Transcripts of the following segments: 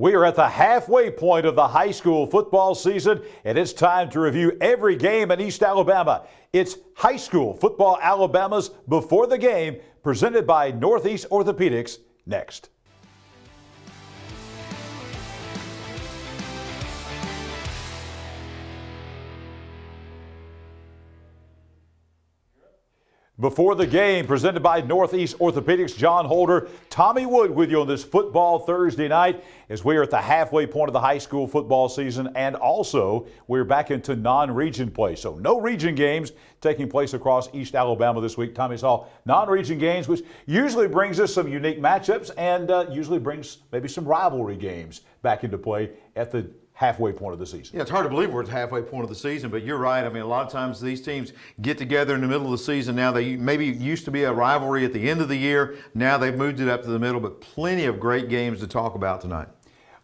We are at the halfway point of the high school football season, and it's time to review every game in East Alabama. It's High School Football Alabama's Before the Game, presented by Northeast Orthopedics, next. Before the Game, presented by Northeast Orthopedics, John Holder, Tommy Wood with you on this football Thursday night as we are at the halfway point of the high school football season, and also we're back into non-region play. So no region games taking place across East Alabama this week. Tommy saw non-region games, which usually brings us some unique matchups and usually brings maybe some rivalry games back into play at the halfway point of the season. Yeah, it's hard to believe we're at the halfway point of the season, but you're right. I mean, a lot of times these teams get together in the middle of the season. Now, they maybe used to be a rivalry at the end of the year. Now they've moved it up to the middle, but plenty of great games to talk about tonight.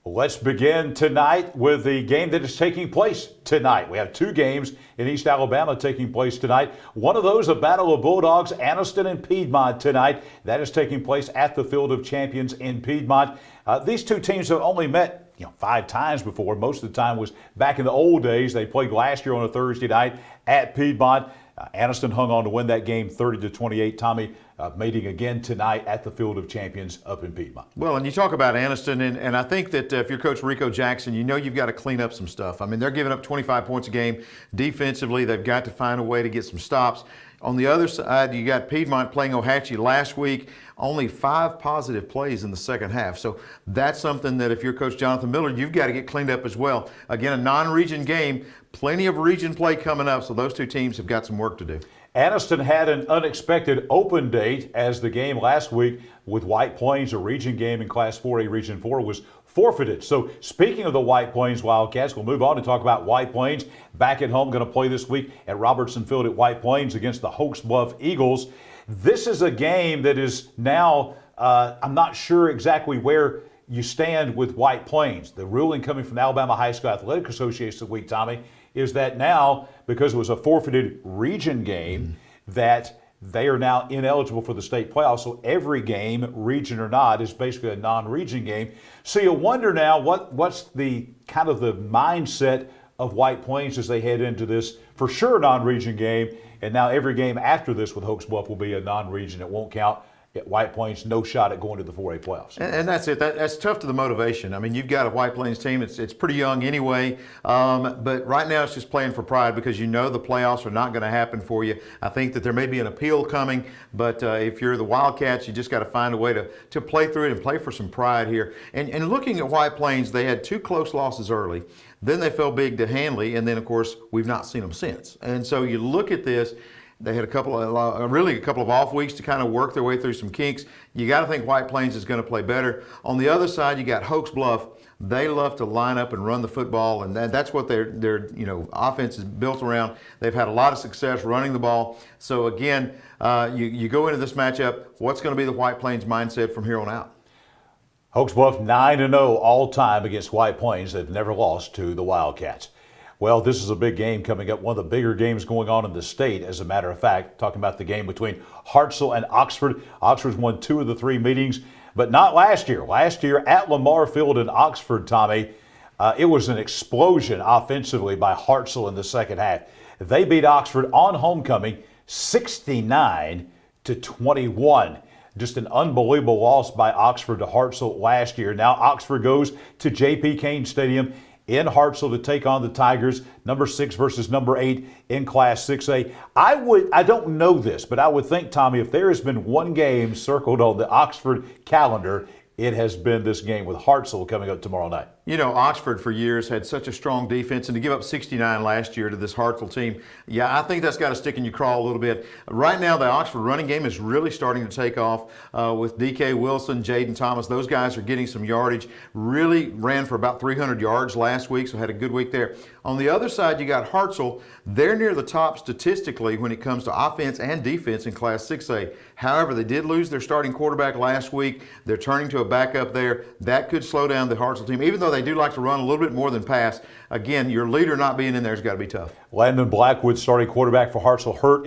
Let's begin tonight with the game that is taking place tonight. We have two games in East Alabama taking place tonight. One of those, a battle of Bulldogs, Anniston and Piedmont tonight. That is taking place at the Field of Champions in Piedmont. These two teams have only met 5 times before. Most of the time was back in the old days. They played last year on a Thursday night at Piedmont. Anniston hung on to win that game 30-28. Tommy, meeting again tonight at the Field of Champions up in Piedmont. Well, and you talk about Anniston, and I think that if you're Coach Rico Jackson, you've got to clean up some stuff. I mean, they're giving up 25 points a game. Defensively, they've got to find a way to get some stops. On the other side, you got Piedmont playing Ohatchee last week. Only 5 positive plays in the second half. So that's something that if you're Coach Jonathan Miller, you've got to get cleaned up as well. Again, a non-region game, plenty of region play coming up, so those two teams have got some work to do. Anniston had an unexpected open date as the game last week with White Plains, a region game in Class 4A Region 4, was forfeited. So speaking of the White Plains Wildcats, we'll move on to talk about White Plains. Back at home, going to play this week at Robertson Field at White Plains against the Oaks Bluff Eagles. This is a game that is now, I'm not sure exactly where you stand with White Plains. The ruling coming from the Alabama High School Athletic Association this week, Tommy, is that now, because it was a forfeited region game, that they are now ineligible for the state playoffs. So every game, region or not, is basically a non-region game. So you wonder now what's the kind of the mindset of White Plains as they head into this for sure non-region game. And now every game after this with Oaks Bluff will be a non-region. It won't count. At White Plains, no shot at going to the 4A playoffs. And that's it. That's tough to the motivation. I mean, you've got a White Plains team. It's pretty young anyway. But right now it's just playing for pride because the playoffs are not going to happen for you. I think that there may be an appeal coming, but if you're the Wildcats, you just got to find a way to play through it and play for some pride here. And looking at White Plains, they had 2 close losses early. Then they fell big to Handley, and then, of course, we've not seen them since. And so you look at this. They had a couple of off weeks to kind of work their way through some kinks. You got to think White Plains is going to play better. On the other side, you got Oaks Bluff. They love to line up and run the football, and that's what their offense is built around. They've had a lot of success running the ball. So again, you go into this matchup. What's going to be the White Plains mindset from here on out? Oaks Bluff 9-0 all time against White Plains. They've never lost to the Wildcats. Well, this is a big game coming up, one of the bigger games going on in the state, as a matter of fact, talking about the game between Hartselle and Oxford. Oxford's won 2 of the 3 meetings, but not last year. Last year at Lamar Field in Oxford, Tommy, it was an explosion offensively by Hartselle in the second half. They beat Oxford on homecoming 69-21. Just an unbelievable loss by Oxford to Hartselle last year. Now Oxford goes to J.P. Kane Stadium in Hartselle to take on the Tigers, number 6 versus number 8 in Class 6A. I don't know this, but I would think, Tommy, if there has been one game circled on the Oxford calendar, it has been this game with Hartselle coming up tomorrow night. Oxford for years had such a strong defense, and to give up 69 last year to this Hartselle team, I think that's got to stick in your craw a little bit. Right now, the Oxford running game is really starting to take off with D.K. Wilson, Jaden Thomas. Those guys are getting some yardage. Really ran for about 300 yards last week, so had a good week there. On the other side, you got Hartselle. They're near the top statistically when it comes to offense and defense in Class 6A. However, they did lose their starting quarterback last week. They're turning to a backup there. That could slow down the Hartselle team, even though they do like to run a little bit more than pass. Again, your leader not being in there has got to be tough. Landon Blackwood, starting quarterback for Hartselle, hurt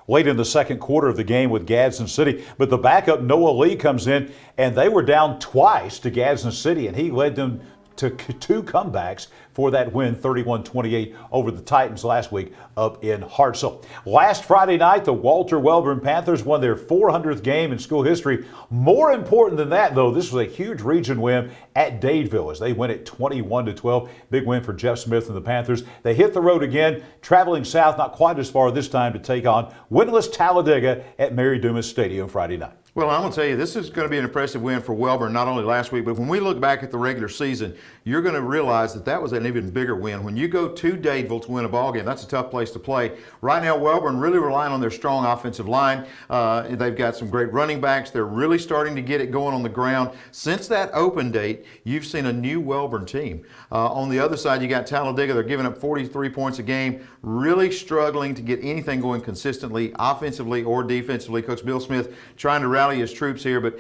late in the second quarter of the game with Gadsden City. But the backup, Noah Lee, comes in, and they were down twice to Gadsden City, and he led them took two comebacks for that win, 31-28 over the Titans last week up in Hartselle. Last Friday night, the Walter Wellborn Panthers won their 400th game in school history. More important than that, though, this was a huge region win at Dadeville as they win it 21-12. Big win for Jeff Smith and the Panthers. They hit the road again, traveling south, not quite as far this time, to take on winless Talladega at Mary Dumas Stadium Friday night. Well, I'm going to tell you, this is going to be an impressive win for Wellborn, not only last week, but when we look back at the regular season, you're going to realize that that was an even bigger win. When you go to Dadeville to win a ball game, that's a tough place to play. Right now, Wellborn really relying on their strong offensive line. They've got some great running backs. They're really starting to get it going on the ground. Since that open date, you've seen a new Wellborn team. On the other side, you got Talladega. They're giving up 43 points a game, really struggling to get anything going consistently, offensively or defensively. Coach Bill Smith trying to rally his troops here, but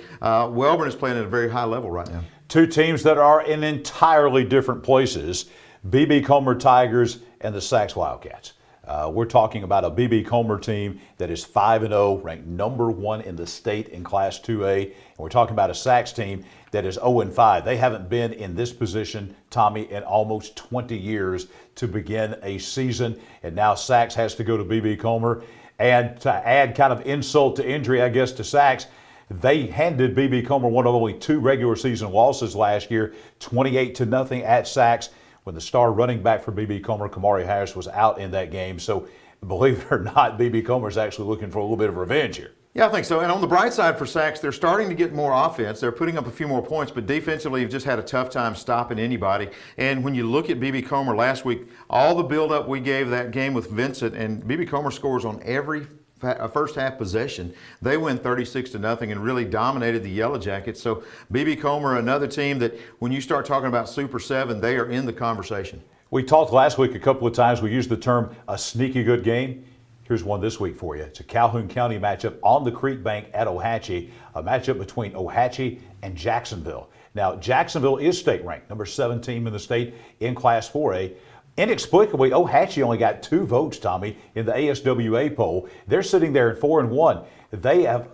Wellborn is playing at a very high level right now. Two teams that are in entirely different places, B.B. Comer Tigers and the Sacs Wildcats. We're talking about a B.B. Comer team that is 5-0, ranked number 1 in the state in Class 2A. And we're talking about a Sacs team that is 0-5. They haven't been in this position, Tommy, in almost 20 years to begin a season. And now Sacs has to go to B.B. Comer. And to add kind of insult to injury, I guess, to Sacs, they handed B.B. Comer one of only 2 regular season losses last year, 28-0 at Sacs, when the star running back for B.B. Comer, Kamari Harris, was out in that game. So believe it or not, B.B. Comer is actually looking for a little bit of revenge here. Yeah, I think so. And on the bright side for Sacs, they're starting to get more offense. They're putting up a few more points, but defensively, you've just had a tough time stopping anybody. And when you look at B.B. Comer last week, all the buildup we gave that game with Vincent, and B.B. Comer scores on every first half possession. They win 36-0 and really dominated the Yellow Jackets. So B.B. Comer, another team that when you start talking about Super 7, they are in the conversation. We talked last week a couple of times. We used the term a sneaky good game. Here's one this week for you. It's a Calhoun County matchup on the Creek Bank at Ohatchee, a matchup between Ohatchee and Jacksonville. Now, Jacksonville is state ranked, number 17 in the state in Class 4A. Inexplicably, Ohatchee only got 2 votes, Tommy, in the ASWA poll. They're sitting there at 4-1.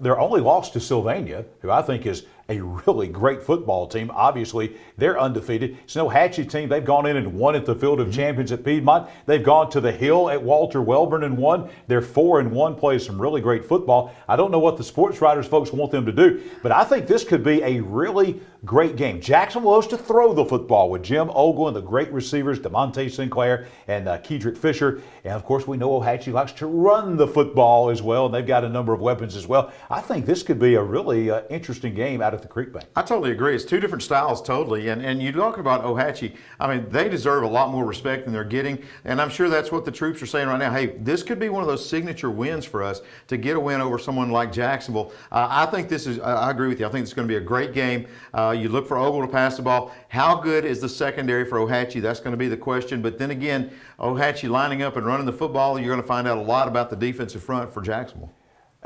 Their only loss to Sylvania, who I think is a really great football team. Obviously, they're undefeated. It's an Ohatchee team. They've gone in and won at the Field of Champions at Piedmont. They've gone to the Hill at Walter Wellborn and won. They're 4-1, play some really great football. I don't know what the sports writers folks want them to do, but I think this could be a really great game. Jacksonville loves to throw the football with Jim Ogle and the great receivers, DeMonte Sinclair and Kedrick Fisher. And, of course, we know Ohatchee likes to run the football as well, and they've got a number of weapons as well. I think this could be a really interesting game out at the Creek Bank. I totally agree. It's 2 different styles totally. And you talk about Ohatchee, I mean, they deserve a lot more respect than they're getting. And I'm sure that's what the troops are saying right now. Hey, this could be one of those signature wins for us to get a win over someone like Jacksonville. I think this is, I agree with you. I think it's going to be a great game. You look for Ogle to pass the ball. How good is the secondary for Ohatchee? That's going to be the question. But then again, Ohatchee lining up and running the football, you're going to find out a lot about the defensive front for Jacksonville.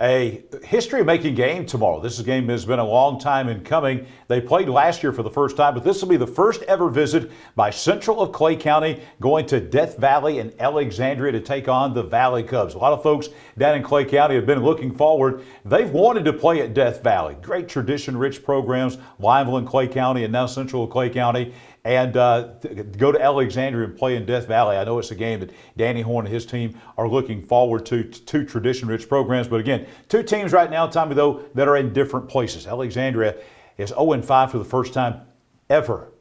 A history-making game tomorrow. This game has been a long time in coming. They played last year for the first time, but this will be the first ever visit by Central of Clay County going to Death Valley and Alexandria to take on the Valley Cubs. A lot of folks down in Clay County have been looking forward. They've wanted to play at Death Valley. Great tradition-rich programs, Lineville and Clay County and now Central of Clay County. And go to Alexandria and play in Death Valley. I know it's a game that Danny Horn and his team are looking forward to. 2 tradition-rich programs. But again, 2 teams right now, Tommy, though, that are in different places. Alexandria is 0-5 for the first time ever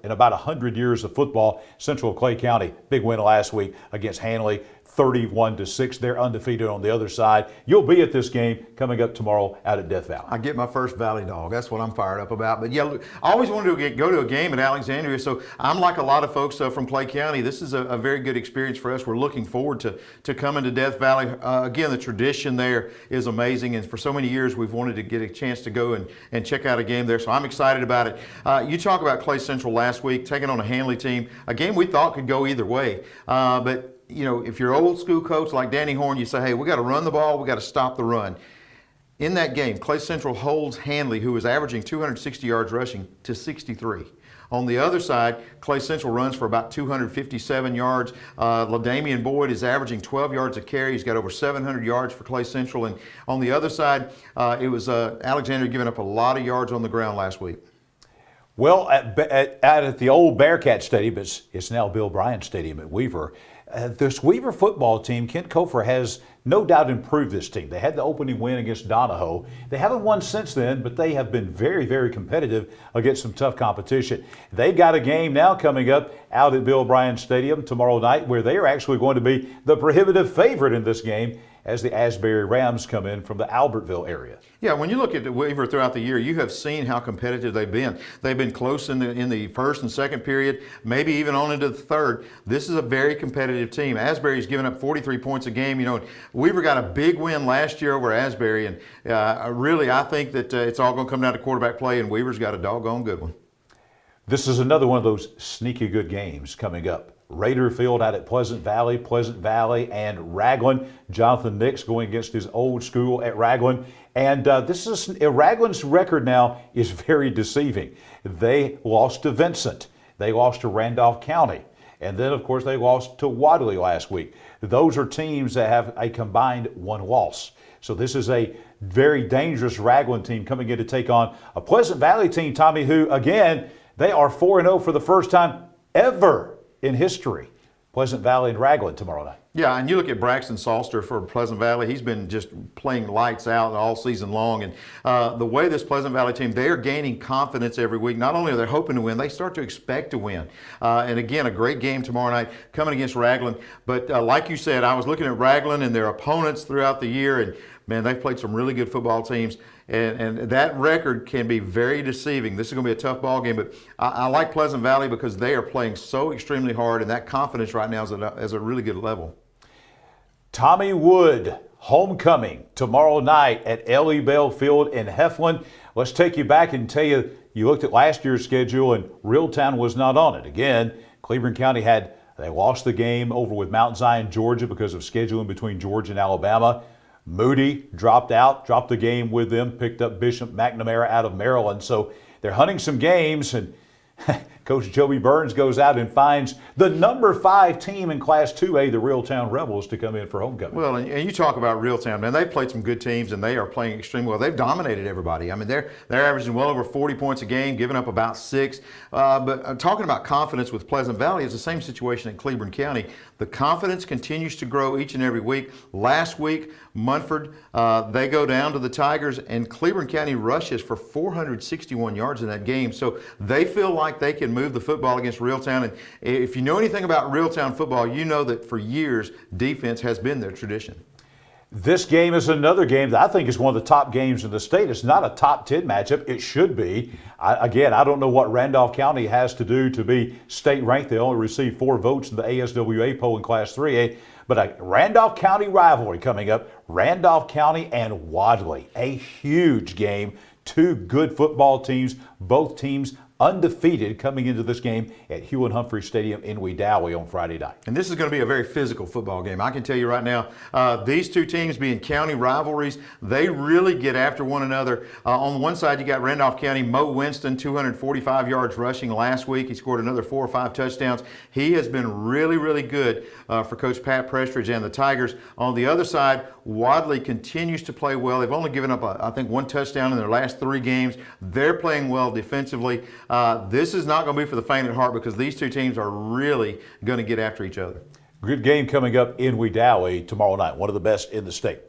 in about 100 years of football. Central Clay County, big win last week against Hanley. 31-6. They're undefeated on the other side. You'll be at this game coming up tomorrow out at Death Valley. I get my first Valley dog. That's what I'm fired up about. But yeah, I always wanted to go to a game at Alexandria. So I'm like a lot of folks from Clay County. This is a very good experience for us. We're looking forward to coming to Death Valley. Again, the tradition there is amazing. And for so many years, we've wanted to get a chance to go and check out a game there. So I'm excited about it. You talk about Clay Central last week, taking on a Hanley team, a game we thought could go either way. But you know, if you're an old school coach like Danny Horn, you say, hey, we got to run the ball, we got to stop the run. In that game, Clay Central holds Hanley, who is averaging 260 yards rushing, to 63. On the other side, Clay Central runs for about 257 yards. LaDamian Boyd is averaging 12 yards a carry. He's got over 700 yards for Clay Central. And on the other side, it was Alexandria giving up a lot of yards on the ground last week. Well, at the old Bearcat Stadium, it's now Bill Bryant Stadium at Weaver. This Weaver football team, Kent Kofor has no doubt improved this team. They had the opening win against Donahoe. They haven't won since then, but they have been very, very competitive against some tough competition. They've got a game now coming up out at Bill Bryant Stadium tomorrow night where they are actually going to be the prohibitive favorite in this game as the Asbury Rams come in from the Albertville area. Yeah, when you look at the Weaver throughout the year, you have seen how competitive they've been. They've been close in the first and second period, maybe even on into the third. This is a very competitive team. Asbury's given up 43 points a game. You know, Weaver got a big win last year over Asbury, and really I think that it's all going to come down to quarterback play, and Weaver's got a doggone good one. This is another one of those sneaky good games coming up. Raider Field out at Pleasant Valley and Raglan. Jonathan Nix going against his old school at Raglan. And Raglan's record now is very deceiving. They lost to Vincent. They lost to Randolph County. And then, of course, they lost to Wadley last week. Those are teams that have a combined one loss. So this is a very dangerous Raglan team coming in to take on a Pleasant Valley team, Tommy, who, again, they are 4-0 for the first time ever in history. Pleasant Valley and Raglan tomorrow night. Yeah, and you look at Braxton Salster for Pleasant Valley. He's been just playing lights out all season long. And the way this Pleasant Valley team, they are gaining confidence every week. Not only are they hoping to win, they start to expect to win. And again, a great game tomorrow night coming against Raglan. But like you said, I was looking at Raglan and their opponents throughout the year, and man, they've played some really good football teams. And that record can be very deceiving. This is going to be a tough ball game, but I like Pleasant Valley because they are playing so extremely hard, and that confidence right now is a really good level. Tommy Wood, homecoming tomorrow night at Ellie Bell Field in Heflin. Let's take you back and tell you, you looked at last year's schedule and Reeltown was not on it. Again, Cleveland County they lost the game over with Mount Zion, Georgia because of scheduling between Georgia and Alabama. Moody dropped the game with them, picked up Bishop McNamara out of Maryland. So they're hunting some games, and Coach Joby Burns goes out and finds the number 5 team in Class 2A, the Reeltown Rebels, to come in for homecoming. Well, and you talk about Reeltown, man, they've played some good teams, and they are playing extremely well. They've dominated everybody. I mean, they're averaging well over 40 points a game, giving up about 6. But talking about confidence with Pleasant Valley, it's the same situation in Cleveland County. The confidence continues to grow each and every week. Last week, Munford, they go down to the Tigers, and Cleveland County rushes for 461 yards in that game. So they feel like they can move the football against Reeltown. And if you know anything about Reeltown football, you know that for years, defense has been their tradition. This game is another game that I think is one of the top games in the state. It's not a top 10 matchup. It should be. I don't know what Randolph County has to do to be state ranked. They only received 4 votes in the ASWA poll in Class 3A. But a Randolph County rivalry coming up. Randolph County and Wadley. A huge game. 2 good football teams. Both teams undefeated coming into this game at Hugh and Humphrey Stadium in Wedowee on Friday night. And this is going to be a very physical football game. I can tell you right now, these 2 teams being county rivalries, they really get after one another. On one side, you got Randolph County, Mo Winston, 245 yards rushing last week. He scored another 4 or 5 touchdowns. He has been really, really good for Coach Pat Prestridge and the Tigers. On the other side, Wadley continues to play well. They've only given up, I think, 1 touchdown in their last 3 games. They're playing well defensively. This is not going to be for the faint at heart because these 2 teams are really going to get after each other. Good game coming up in Wedowee tomorrow night, one of the best in the state.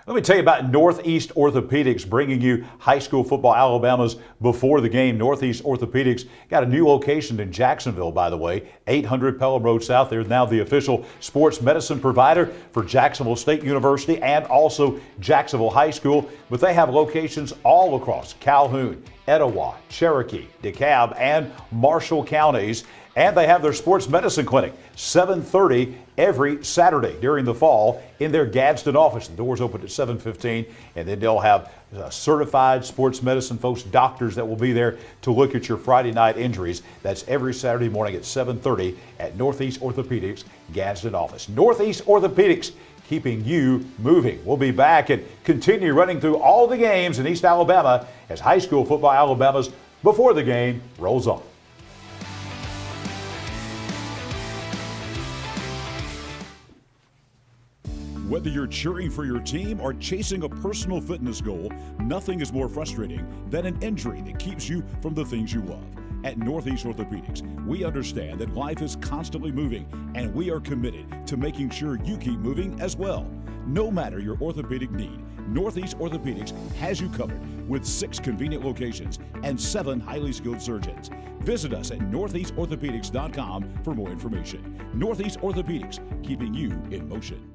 Let me tell you about Northeast Orthopedics, bringing you high school football Alabama's Before the Game. Northeast Orthopedics got a new location in Jacksonville, by the way, 800 Pelham Road South. They're now the official sports medicine provider for Jacksonville State University and also Jacksonville High School. But they have locations all across Calhoun, Etowah, Cherokee, DeKalb, and Marshall counties. And they have their sports medicine clinic, 7:30 every Saturday during the fall in their Gadsden office. The doors open at 7:15, and then they'll have certified sports medicine folks, doctors that will be there to look at your Friday night injuries. That's every Saturday morning at 7:30 at Northeast Orthopedics Gadsden office. Northeast Orthopedics, keeping you moving. We'll be back and continue running through all the games in East Alabama as high school football Alabama's Before the Game rolls on. Whether you're cheering for your team or chasing a personal fitness goal, nothing is more frustrating than an injury that keeps you from the things you love. At Northeast Orthopedics, we understand that life is constantly moving, and we are committed to making sure you keep moving as well. No matter your orthopedic need, Northeast Orthopedics has you covered with 6 convenient locations and 7 highly skilled surgeons. Visit us at northeastorthopedics.com for more information. Northeast Orthopedics, keeping you in motion.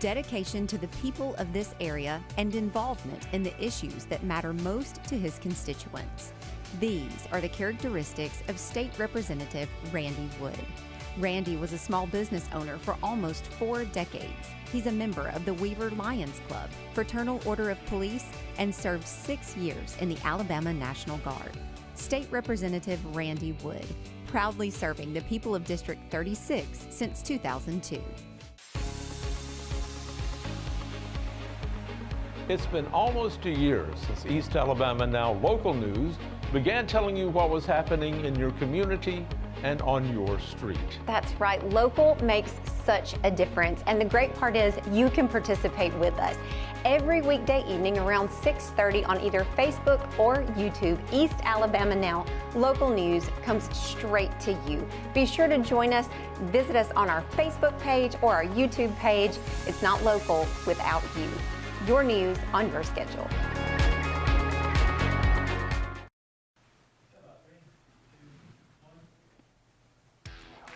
Dedication to the people of this area and involvement in the issues that matter most to his constituents. These are the characteristics of State Representative Randy Wood. Randy was a small business owner for almost 4 decades. He's a member of the Weaver Lions Club, Fraternal Order of Police, and served 6 years in the Alabama National Guard. State Representative Randy Wood, proudly serving the people of District 36 since 2002. It's been almost a year since East Alabama Now Local News began telling you what was happening in your community and on your street. That's right. Local makes such a difference. And the great part is you can participate with us. Every weekday evening around 6:30 on either Facebook or YouTube, East Alabama Now Local News comes straight to you. Be sure to join us. Visit us on our Facebook page or our YouTube page. It's not local without you. Your news on your schedule.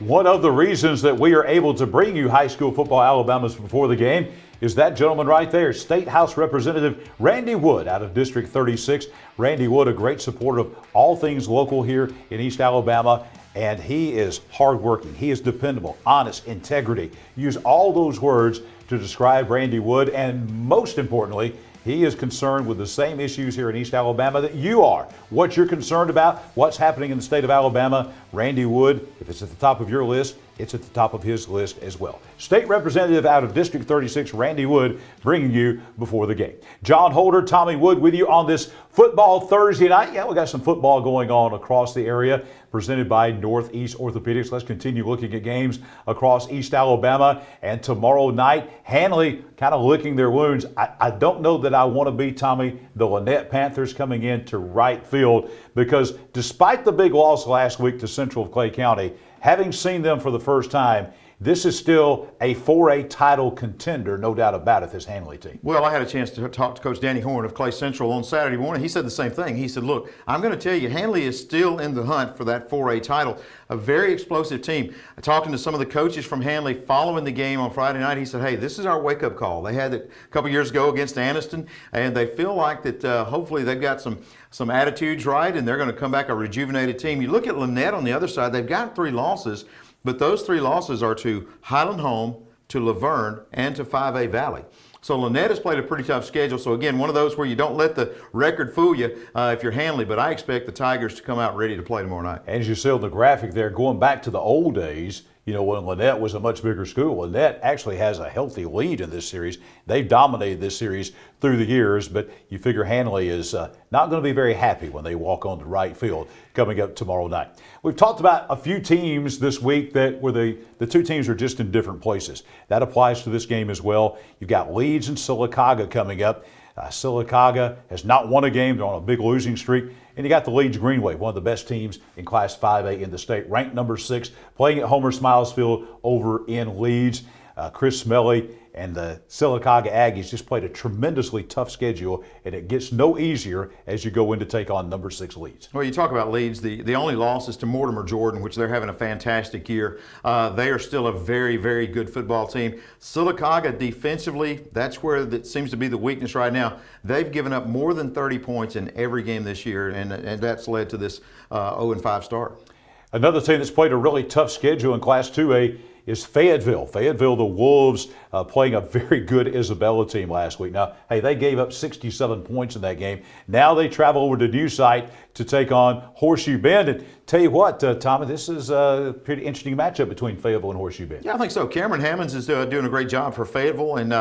One of the reasons that we are able to bring you high school football Alabamas before the game is that gentleman right there, State House Representative Randy Wood out of District 36. Randy Wood, a great supporter of all things local here in East Alabama, and he is hardworking. He is dependable, honest, integrity. Use all those words to describe Randy Wood, and most importantly, he is concerned with the same issues here in East Alabama that you are. What you're concerned about, what's happening in the state of Alabama, Randy Wood, if it's at the top of your list, it's at the top of his list as well. State Representative out of District 36, Randy Wood, bringing you before the game. John Holder, Tommy Wood with you on this football Thursday night. Yeah, we got some football going on across the area, presented by Northeast Orthopedics. Let's continue looking at games across East Alabama. And tomorrow night, Hanley kind of licking their wounds. I don't know that I want to be, Tommy, the Lynette Panthers coming into right field, because despite the big loss last week to Central of Clay County, having seen them for the first time, this is still a 4A title contender, no doubt about it, this Hanley team. Well, I had a chance to talk to Coach Danny Horn of Clay Central on Saturday morning. He said the same thing. He said, look, I'm going to tell you, Hanley is still in the hunt for that 4A title. A very explosive team. Talking to some of the coaches from Hanley following the game on Friday night, he said, hey, this is our wake-up call. They had it a couple years ago against Anniston, and they feel like that hopefully they've got some attitudes right, and they're going to come back a rejuvenated team. You look at Lynette on the other side, they've got 3 losses, but those 3 losses are to Highland Home, to Laverne, and to 5A Valley. So Lynette has played a pretty tough schedule. So again, one of those where you don't let the record fool you if you're Hanley, but I expect the Tigers to come out ready to play tomorrow night. As you see on the graphic there, going back to the old days, you know, when Lynette was a much bigger school, Lynette actually has a healthy lead in this series. They've dominated this series through the years, but you figure Hanley is not going to be very happy when they walk on the right field coming up tomorrow night. We've talked about a few teams this week that where the 2 teams are just in different places. That applies to this game as well. You've got Leeds and Sylacauga coming up. Sylacauga has not won a game. They're on a big losing streak. And you got the Leeds Greenway, one of the best teams in Class 5A in the state, ranked number 6, playing at Homer Smiles Field over in Leeds. Chris Smelly and the Sylacauga Aggies just played a tremendously tough schedule, and it gets no easier as you go in to take on number 6 Leeds. Well, you talk about Leeds. The only loss is to Mortimer Jordan, which they're having a fantastic year. They are still a very, very good football team. Sylacauga defensively, that's where that seems to be the weakness right now. They've given up more than 30 points in every game this year, and that's led to this 0-5 start. Another team that's played a really tough schedule in Class 2A is Fayetteville. Fayetteville, the Wolves, playing a very good Isabella team last week. Now, hey, they gave up 67 points in that game. Now they travel over to New Site to take on Horseshoe Bend. And tell you what, Tommy, this is a pretty interesting matchup between Fayetteville and Horseshoe Bend. Yeah, I think so. Cameron Hammonds is doing a great job for Fayetteville, and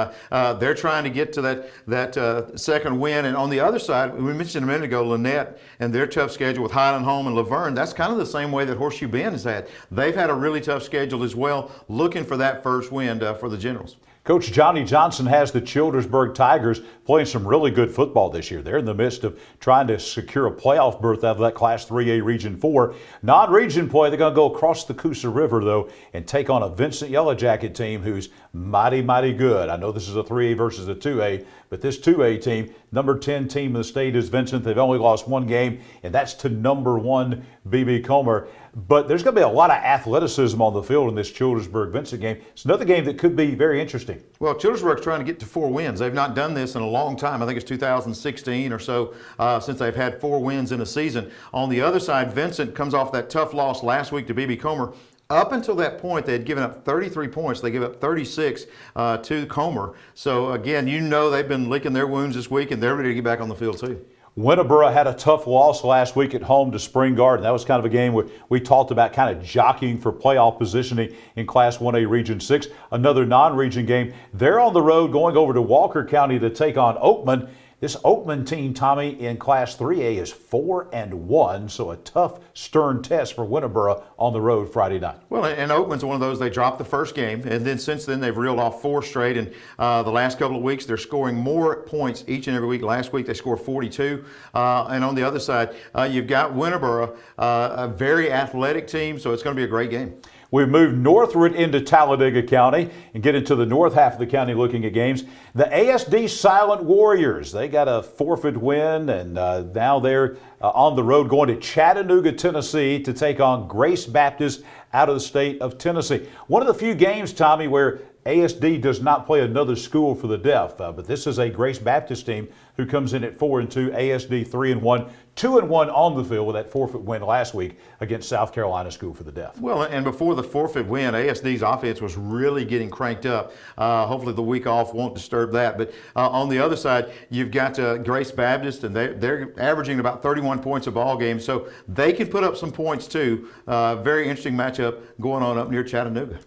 they're trying to get to that second win. And on the other side, we mentioned a minute ago, Lynette and their tough schedule with Highland Home and Laverne. That's kind of the same way that Horseshoe Bend has had. They've had a really tough schedule as well, looking for that first win for the Generals. Coach Johnny Johnson has the Childersburg Tigers playing some really good football this year. They're in the midst of trying to secure a playoff berth out of that Class 3A Region 4. Non-region play, they're going to go across the Coosa River, though, and take on a Vincent Yellow Jacket team who's mighty, mighty good. I know this is a 3A versus a 2A, but this 2A team, number 10 team in the state is Vincent. They've only lost one game, and that's to number 1 BB Comer. But there's going to be a lot of athleticism on the field in this Childersburg-Vincent game. It's another game that could be very interesting. Well, Childersburg's trying to get to 4 wins. They've not done this in a long time. I think it's 2016 or so since they've had 4 wins in a season. On the other side, Vincent comes off that tough loss last week to BB Comer. Up until that point, they had given up 33 points. They gave up 36 to Comer. So, again, you know they've been licking their wounds this week, and they're ready to get back on the field, too. Winterboro had a tough loss last week at home to Spring Garden. That was kind of a game where we talked about kind of jockeying for playoff positioning in Class 1A Region 6. Another non-region game. They're on the road going over to Walker County to take on Oakman. This Oakman team, Tommy, in Class 3A is 4-1, so a tough, stern test for Winterboro on the road Friday night. Well, and Oakman's one of those, they dropped the first game, and then since then they've reeled off 4 straight, and the last couple of weeks they're scoring more points each and every week. Last week they scored 42, and on the other side, you've got Winterboro, a very athletic team, so it's going to be a great game. We've moved northward into Talladega County and get into the north half of the county looking at games. The ASD Silent Warriors, they got a forfeit win, and now they're on the road going to Chattanooga, Tennessee to take on Grace Baptist out of the state of Tennessee. One of the few games, Tommy, where ASD does not play another school for the deaf, but this is a Grace Baptist team who comes in at 4-2, ASD 3-1, 2-1 on the field with that forfeit win last week against South Carolina School for the Deaf. Well, and before the forfeit win, ASD's offense was really getting cranked up. Hopefully the week off won't disturb that. But on the other side, you've got Grace Baptist, and they're averaging about 31 points a ball game, so they can put up some points too. Very interesting matchup going on up near Chattanooga.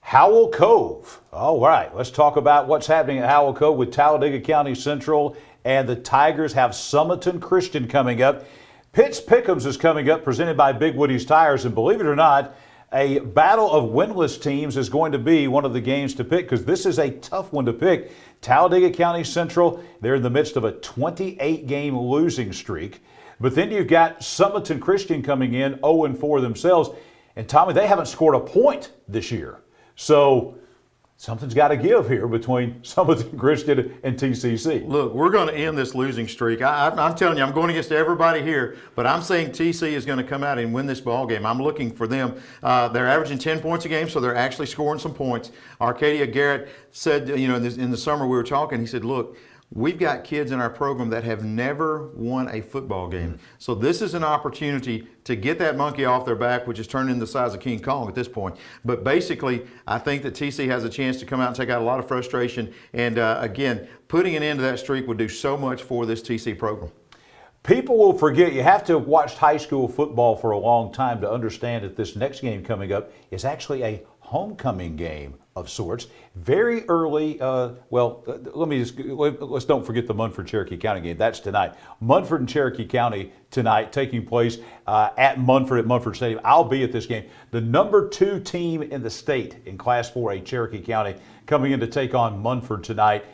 Howell Cove. All right, let's talk about what's happening at Howell Cove with Talladega County Central, and the Tigers have Summerton Christian coming up. Pitts Pick'ems is coming up, presented by Big Woody's Tires, and believe it or not, a battle of winless teams is going to be one of the games to pick, because this is a tough one to pick. Talladega County Central, they're in the midst of a 28-game losing streak. But then you've got Summerton Christian coming in 0-4 themselves. And Tommy, they haven't scored a point this year. So something's got to give here between Summerton Christian and TCC. Look, we're going to end this losing streak. I'm telling you, I'm going against everybody here, but I'm saying TC is going to come out and win this ball game. I'm looking for them. They're averaging 10 points a game, so they're actually scoring some points. Arcadia Garrett said, you know, in the summer we were talking, he said, look, we've got kids in our program that have never won a football game. So this is an opportunity to get that monkey off their back, which is turned into the size of King Kong at this point. But basically, I think that TC has a chance to come out and take out a lot of frustration. And again, putting an end to that streak would do so much for this TC program. People will forget, you have to have watched high school football for a long time to understand that this next game coming up is actually a homecoming game of sorts. Very early, let's don't forget the Munford-Cherokee County game. That's tonight. Munford and Cherokee County tonight, taking place at Munford Stadium. I'll be at this game. The number 2 team in the state in Class 4A, Cherokee County, coming in to take on Munford tonight.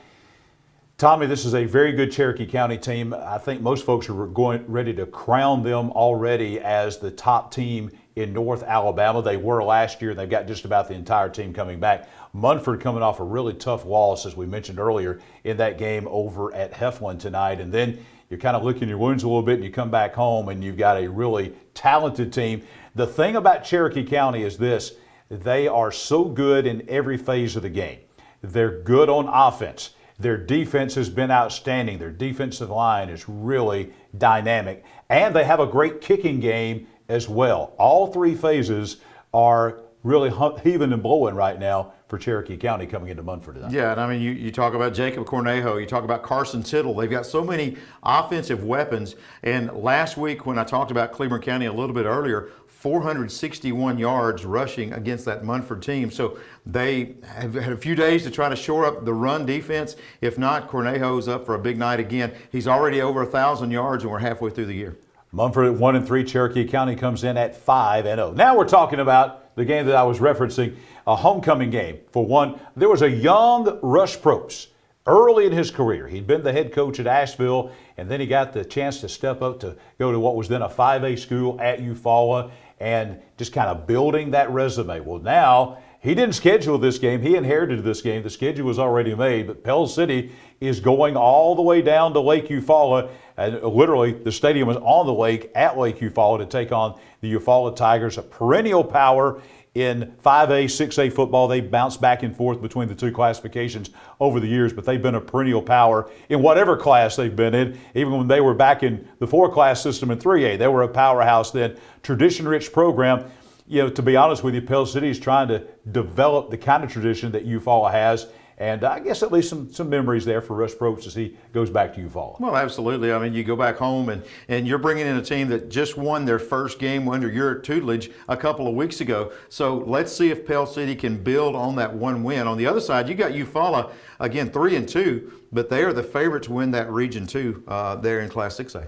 Tommy, this is a very good Cherokee County team. I think most folks are ready to crown them already as the top team in North Alabama. They were last year, and they've got just about the entire team coming back. Munford coming off a really tough loss, as we mentioned earlier, in that game over at Heflin tonight. And then you're kind of licking your wounds a little bit, and you come back home, and you've got a really talented team. The thing about Cherokee County is this: they are so good in every phase of the game. They're good on offense. Their defense has been outstanding. Their defensive line is really dynamic. And they have a great kicking game as well. All 3 phases are really heaving and blowing right now for Cherokee County coming into Munford tonight. Yeah, and I mean, you talk about Jacob Cornejo, you talk about Carson Tittle. They've got so many offensive weapons. And last week when I talked about Cleveland County a little bit earlier, 461 yards rushing against that Munford team. So they have had a few days to try to shore up the run defense. If not, Cornejo's up for a big night again. He's already over 1,000 yards, and we're halfway through the year. Munford at 1-3. Cherokee County comes in at 5-0. Now we're talking about the game that I was referencing, a homecoming game. For one, there was a young Rush Probst early in his career. He'd been the head coach at Asheville, and then he got the chance to step up to go to what was then a 5A school at Eufaula, and just kind of building that resume. Well, now he didn't schedule this game. He inherited this game. The schedule was already made, but Pell City is going all the way down to Lake Eufaula. And literally, the stadium is on the lake at Lake Eufaula to take on the Eufaula Tigers, a perennial power in 5A, 6A football. They bounce back and forth between the two classifications over the years, but they've been a perennial power in whatever class they've been in. Even when they were back in the 4-class system in 3A, they were a powerhouse then. Tradition-rich program. You know, to be honest with you, Pell City is trying to develop the kind of tradition that Eufaula has. And I guess at least some memories there for Rush Probst as he goes back to Eufaula. Well, absolutely. I mean, you go back home and you're bringing in a team that just won their first game under your tutelage a couple of weeks ago. So let's see if Pell City can build on that one win. On the other side, you got Eufaula, again, 3-2, but they are the favorite to win that Region 2 there in Class 6A.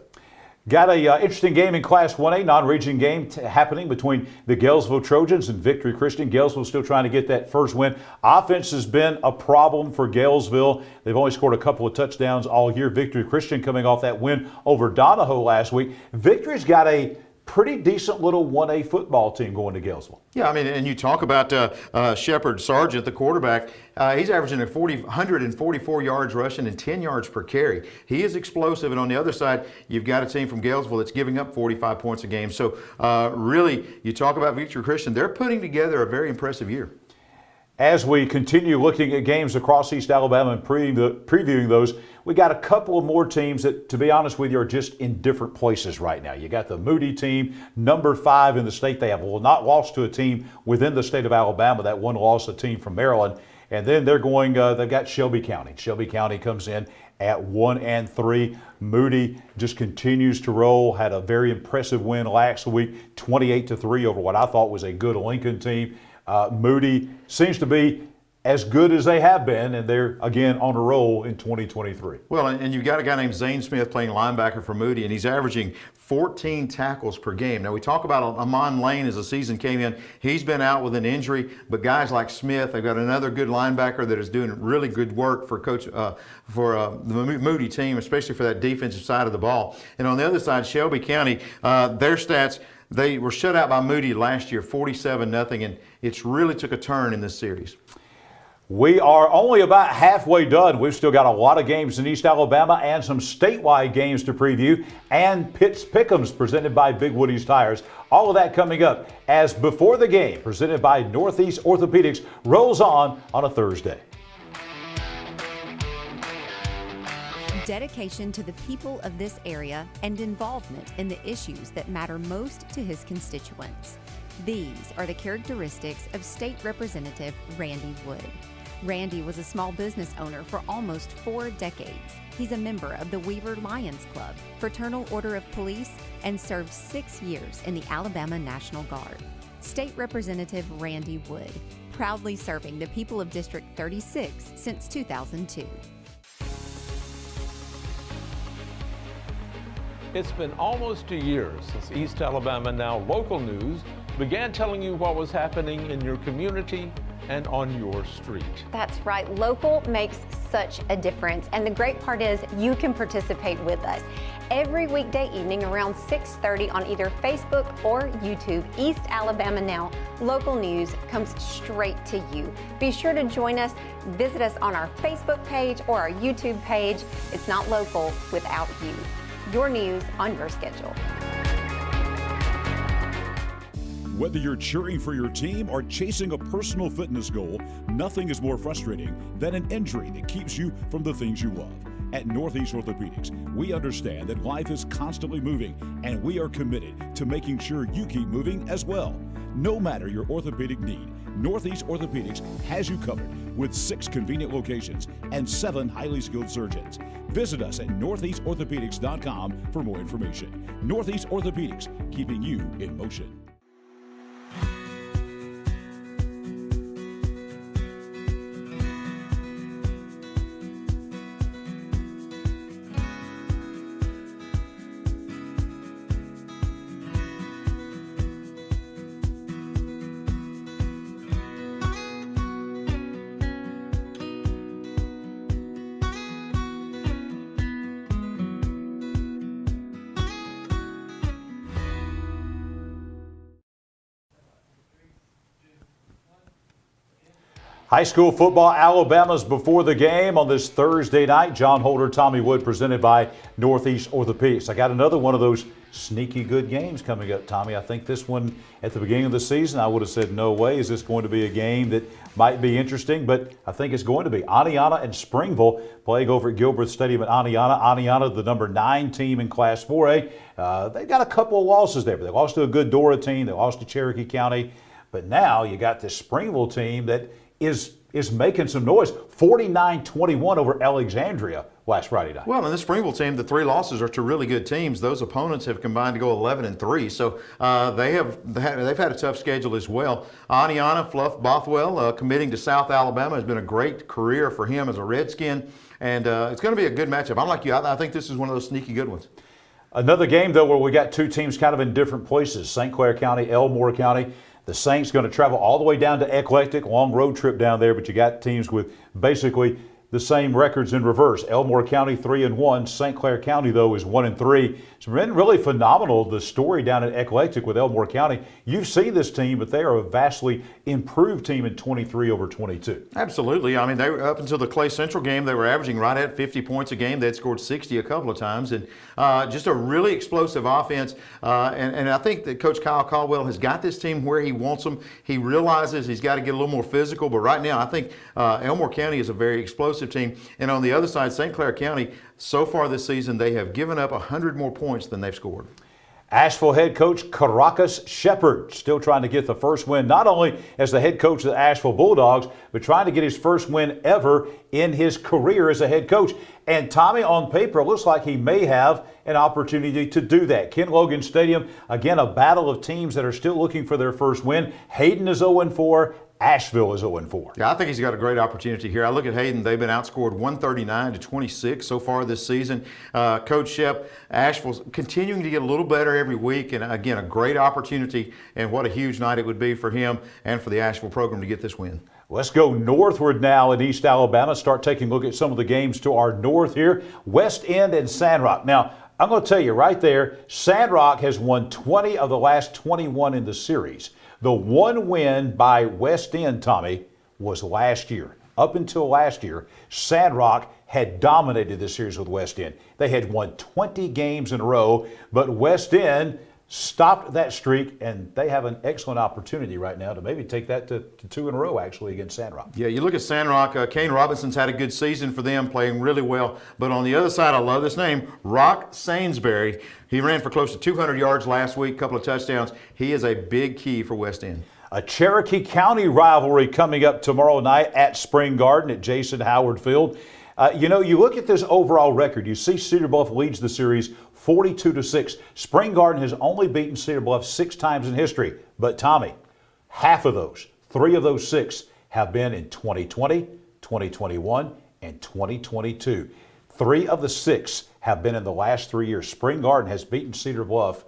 Got a interesting game in Class 1A, non-region game happening between the Galesville Trojans and Victory Christian. Galesville still trying to get that first win. Offense has been a problem for Galesville. They've only scored a couple of touchdowns all year. Victory Christian coming off that win over Donahoe last week. Victory's got a pretty decent little 1A football team going to Galesville. Yeah, I mean, and you talk about Shepard Sargent, the quarterback. He's averaging 144 yards rushing and 10 yards per carry. He is explosive, and on the other side, you've got a team from Galesville that's giving up 45 points a game. So really, you talk about Victory Christian, they're putting together a very impressive year. As we continue looking at games across East Alabama and previewing those, we got a couple of more teams that, to be honest with you, are just in different places right now. You got the Moody team, number 5 in the state. They have not lost to a team within the state of Alabama. That one lost a team from Maryland. And then they're going, they've got Shelby County. Shelby County comes in at 1-3. Moody just continues to roll. Had a very impressive win last week, 28-3 over what I thought was a good Lincoln team. Moody seems to be as good as they have been, and they're again on a roll in 2023. Well, and you've got a guy named Zane Smith playing linebacker for Moody, and he's averaging 14 tackles per game. Now, we talk about Amon Lane as the season came in. He's been out with an injury, but guys like Smith, they've got another good linebacker that is doing really good work for the Moody team, especially for that defensive side of the ball. And on the other side, Shelby County, their stats, they were shut out by Moody last year, 47-0, and it's really took a turn in this series. We are only about halfway done. We've still got a lot of games in East Alabama and some statewide games to preview, and Pitts Pick'ems presented by Big Woody's Tires. All of that coming up as Before the Game, presented by Northeast Orthopedics, rolls on a Thursday. Dedication to the people of this area and involvement in the issues that matter most to his constituents. These are the characteristics of State Representative Randy Wood. Randy was a small business owner for almost 4 decades. He's a member of the Weaver Lions Club, Fraternal Order of Police, and served 6 years in the Alabama National Guard. State Representative Randy Wood, proudly serving the people of District 36 since 2002. It's been almost a year since East Alabama Now Local News began telling you what was happening in your community and on your street. That's right. Local makes such a difference. And the great part is you can participate with us. Every weekday evening around 6:30 on either Facebook or YouTube, East Alabama Now Local News comes straight to you. Be sure to join us. Visit us on our Facebook page or our YouTube page. It's not local without you. Your news on your schedule. Whether you're cheering for your team or chasing a personal fitness goal, nothing is more frustrating than an injury that keeps you from the things you love. At Northeast Orthopedics, we understand that life is constantly moving, and we are committed to making sure you keep moving as well. No matter your orthopedic need, Northeast Orthopedics has you covered with 6 convenient locations and 7 highly skilled surgeons. Visit us at northeastorthopedics.com for more information. Northeast Orthopedics, keeping you in motion. High school football, Alabama's before the game on this Thursday night. John Holder, Tommy Wood, presented by Northeast Orthopedics. I got another one of those sneaky good games coming up, Tommy. I think this one at the beginning of the season, I would have said, no way is this going to be a game that might be interesting, but I think it's going to be. Aniana and Springville playing over at Gilbert Stadium at Aniana. Aniana, the number 9 team in Class 4A. They got a couple of losses there, but they lost to a good Dora team. They lost to Cherokee County. But now you got this Springville team that is making some noise. 49-21 over Alexandria last Friday night. Well, in the Springville team, the 3 losses are to really good teams. Those opponents have combined to go 11-3, so they've had a tough schedule as well. Aniana Fluff Bothwell committing to South Alabama has been a great career for him as a Redskin, and it's going to be a good matchup. I'm like you. I think this is one of those sneaky good ones. Another game, though, where we got 2 teams kind of in different places. St. Clair County, Elmore County. The Saints going to travel all the way down to Eclectic, long road trip down there, but you got teams with basically the same records in reverse. Elmore County 3-1. St. Clair County, though, is 1-3. It's been really phenomenal, the story down at Eclectic with Elmore County. You've seen this team, but they are a vastly improved team in 23 over 22. Absolutely. I mean, they were up until the Clay Central game, they were averaging right at 50 points a game. They'd scored 60 a couple of times, and just a really explosive offense. And I think that Coach Kyle Caldwell has got this team where he wants them. He realizes he's got to get a little more physical, but right now I think Elmore County is a very explosive team. And on the other side, St. Clair County, so far this season, they have given up 100 more points than they've scored. Asheville head coach Caracas Shepard still trying to get the first win, not only as the head coach of the Asheville Bulldogs, but trying to get his first win ever in his career as a head coach. And Tommy, on paper, it looks like he may have an opportunity to do that. Ken Logan Stadium, again, a battle of teams that are still looking for their first win. Hayden is 0-4. Asheville is 0-4. Yeah, I think he's got a great opportunity here. I look at Hayden, they've been outscored 139-26 so far this season. Coach Shep, Asheville's continuing to get a little better every week, and again, a great opportunity, and what a huge night it would be for him and for the Asheville program to get this win. Let's go northward now in East Alabama. Start taking a look at some of the games to our north here. West End and Sandrock. Now, I'm going to tell you right there, Sandrock has won 20 of the last 21 in the series. The one win by West End, Tommy, was last year. Up until last year, Sandrock had dominated the series with West End. They had won 20 games in a row, but West End stopped that streak, and they have an excellent opportunity right now to maybe take that to 2 in a row, actually, against Sandrock. Yeah, you look at Sandrock, Kane Robinson's had a good season for them, playing really well. But on the other side, I love this name, Rock Sainsbury. He ran for close to 200 yards last week, a couple of touchdowns. He is a big key for West End. A Cherokee County rivalry coming up tomorrow night at Spring Garden at Jason Howard Field. You look at this overall record. You see Cedar Bluff leads the series 42-6. Spring Garden has only beaten Cedar Bluff 6 times in history. But Tommy, half of those, 3 of those 6, have been in 2020, 2021, and 2022. 3 of the 6 have been in the last 3 years. Spring Garden has beaten Cedar Bluff